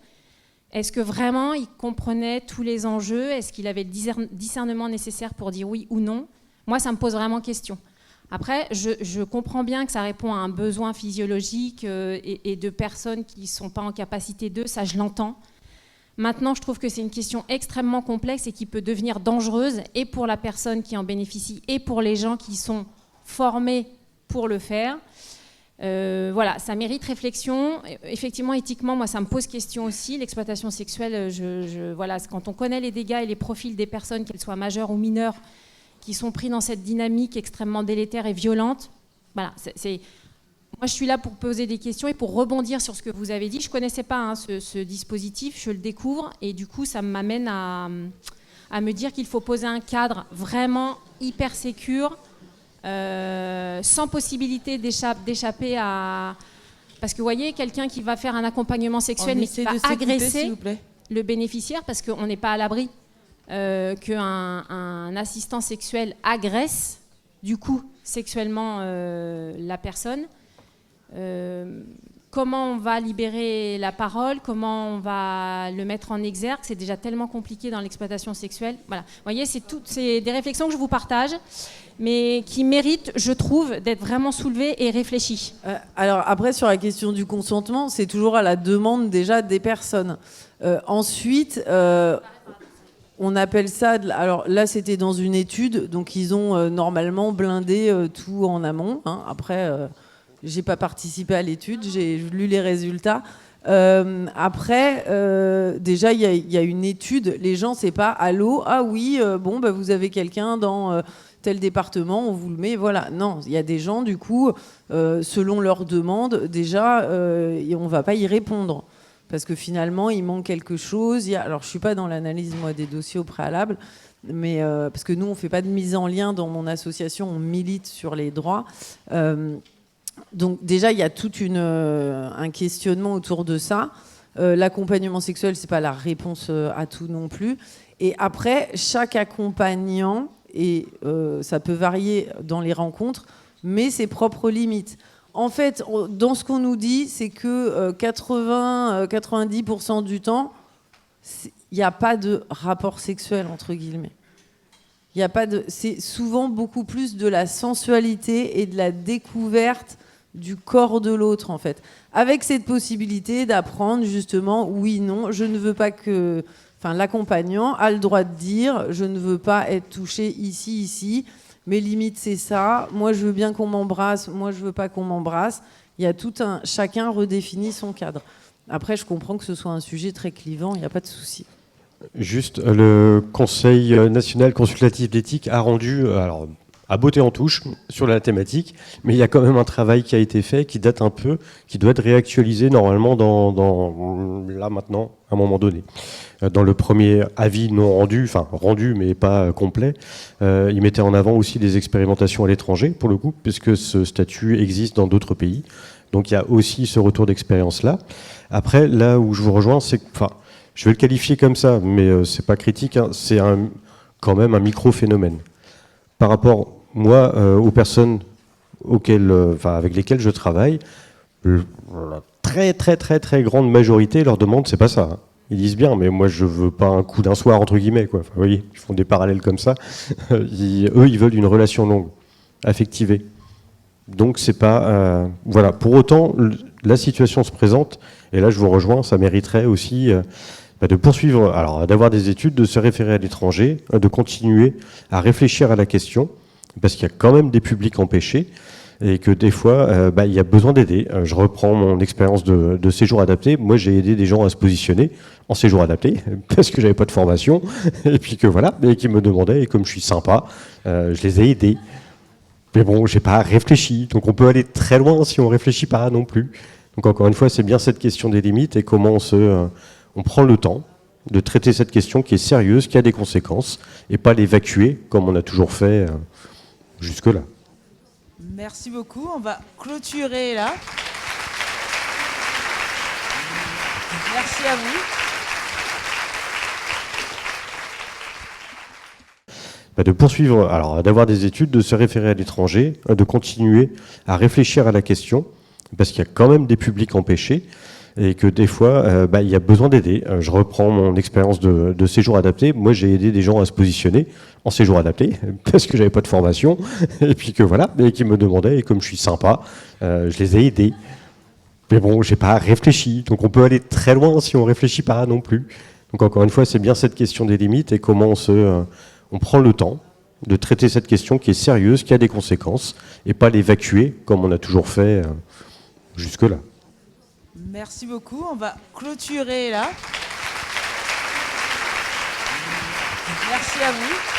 Est-ce que vraiment il comprenait tous les enjeux? Est-ce qu'il avait le discernement nécessaire pour dire oui ou non? Moi, ça me pose vraiment question. Après, je comprends bien que ça répond à un besoin physiologique et de personnes qui ne sont pas en capacité d'eux, ça je l'entends. Maintenant, je trouve que c'est une question extrêmement complexe et qui peut devenir dangereuse et pour la personne qui en bénéficie et pour les gens qui sont formés pour le faire. Voilà, ça mérite réflexion. Effectivement, éthiquement, moi, ça me pose question aussi. L'exploitation sexuelle, voilà, quand on connaît les dégâts et les profils des personnes, qu'elles soient majeures ou mineures, qui sont pris dans cette dynamique extrêmement délétère et violente, voilà, moi, je suis là pour poser des questions et pour rebondir sur ce que vous avez dit. Je ne connaissais pas ce dispositif, je le découvre, et du coup, ça m'amène à me dire qu'il faut poser un cadre vraiment hyper sécure, sans possibilité d'échapper à... Parce que vous voyez, quelqu'un qui va faire un accompagnement sexuel mais qui va agresser le bénéficiaire, parce qu'on n'est pas à l'abri qu'un assistant sexuel agresse du coup sexuellement la personne. Comment on va libérer la parole, comment on va le mettre en exergue, c'est déjà tellement compliqué dans l'exploitation sexuelle. Voilà. Vous voyez, c'est des réflexions que je vous partage, mais qui méritent, je trouve, d'être vraiment soulevées et réfléchies. Alors après, sur la question du consentement, c'est toujours à la demande déjà des personnes. Ensuite, on appelle ça... Alors là, c'était dans une étude, donc ils ont normalement blindé tout en amont. Hein. Après... j'ai pas participé à l'étude, j'ai lu les résultats. Après, déjà, il y a une étude. Les gens, c'est pas « Allô, ah oui, bon, bah, vous avez quelqu'un dans tel département, on vous le met. » Voilà. Non, il y a des gens, du coup, selon leur demande, déjà, on va pas y répondre. Parce que finalement, il manque quelque chose. Alors, je suis pas dans l'analyse, moi, des dossiers au préalable, mais parce que nous, on fait pas de mise en lien dans mon association, on milite sur les droits. Donc déjà, il y a tout un questionnement autour de ça. L'accompagnement sexuel, c'est pas la réponse à tout non plus. Et après, chaque accompagnant, et ça peut varier dans les rencontres, mais ses propres limites. En fait, dans ce qu'on nous dit, c'est que 90% du temps, il n'y a pas de rapport sexuel, entre guillemets. C'est souvent beaucoup plus de la sensualité et de la découverte du corps de l'autre, en fait. Avec cette possibilité d'apprendre, justement, oui, non, je ne veux pas que... Enfin, l'accompagnant a le droit de dire, je ne veux pas être touché ici, mes limites, c'est ça, moi, je veux bien qu'on m'embrasse, moi, je veux pas qu'on m'embrasse. Il y a tout un... Chacun redéfinit son cadre. Après, je comprends que ce soit un sujet très clivant, il n'y a pas de souci. Juste, le Conseil national consultatif d'éthique a rendu... alors, à botter en touche sur la thématique, mais il y a quand même un travail qui a été fait, qui date un peu, qui doit être réactualisé normalement là maintenant, à un moment donné. Dans le premier avis non rendu, enfin rendu mais pas complet, il mettait en avant aussi des expérimentations à l'étranger, pour le coup, puisque ce statut existe dans d'autres pays. Donc il y a aussi ce retour d'expérience-là. Après, là où je vous rejoins, c'est que, enfin, je vais le qualifier comme ça, mais c'est pas critique, hein, c'est quand même un micro-phénomène. Par rapport, moi, aux personnes avec lesquelles je travaille, la très très très très grande majorité leur demande, c'est pas ça. Hein. Ils disent bien, mais moi je veux pas un coup d'un soir, entre guillemets, quoi. Enfin, vous voyez, ils font des parallèles comme ça. Eux, ils veulent une relation longue, affectivée. Donc c'est pas... voilà. Pour autant, la situation se présente, et là je vous rejoins, ça mériterait aussi... de poursuivre, alors d'avoir des études, de se référer à l'étranger, de continuer à réfléchir à la question, parce qu'il y a quand même des publics empêchés, et que des fois, il y a besoin d'aider. Je reprends mon expérience de séjour adapté. Moi, j'ai aidé des gens à se positionner en séjour adapté, parce que j'avais pas de formation, et puis que voilà, et qui me demandaient, et comme je suis sympa, je les ai aidés. Mais bon, j'ai pas réfléchi, donc on peut aller très loin si on réfléchit pas non plus. Donc encore une fois, c'est bien cette question des limites, et comment on prend le temps de traiter cette question qui est sérieuse, qui a des conséquences, et pas l'évacuer comme on a toujours fait jusque-là. Merci beaucoup. On va clôturer là. Merci à vous. De poursuivre, alors d'avoir des études, de se référer à l'étranger, de continuer à réfléchir à la question, parce qu'il y a quand même des publics empêchés, et que des fois, il y a besoin d'aider. Je reprends mon expérience de séjour adapté. Moi, j'ai aidé des gens à se positionner en séjour adapté parce que j'avais pas de formation et puis que voilà, et qui me demandaient, et comme je suis sympa, je les ai aidés. Mais bon, j'ai pas réfléchi. Donc on peut aller très loin si on réfléchit pas non plus. Donc encore une fois, c'est bien cette question des limites et comment on prend le temps de traiter cette question qui est sérieuse, qui a des conséquences, et pas l'évacuer comme on a toujours fait jusque-là. Merci beaucoup. On va clôturer là. Merci à vous.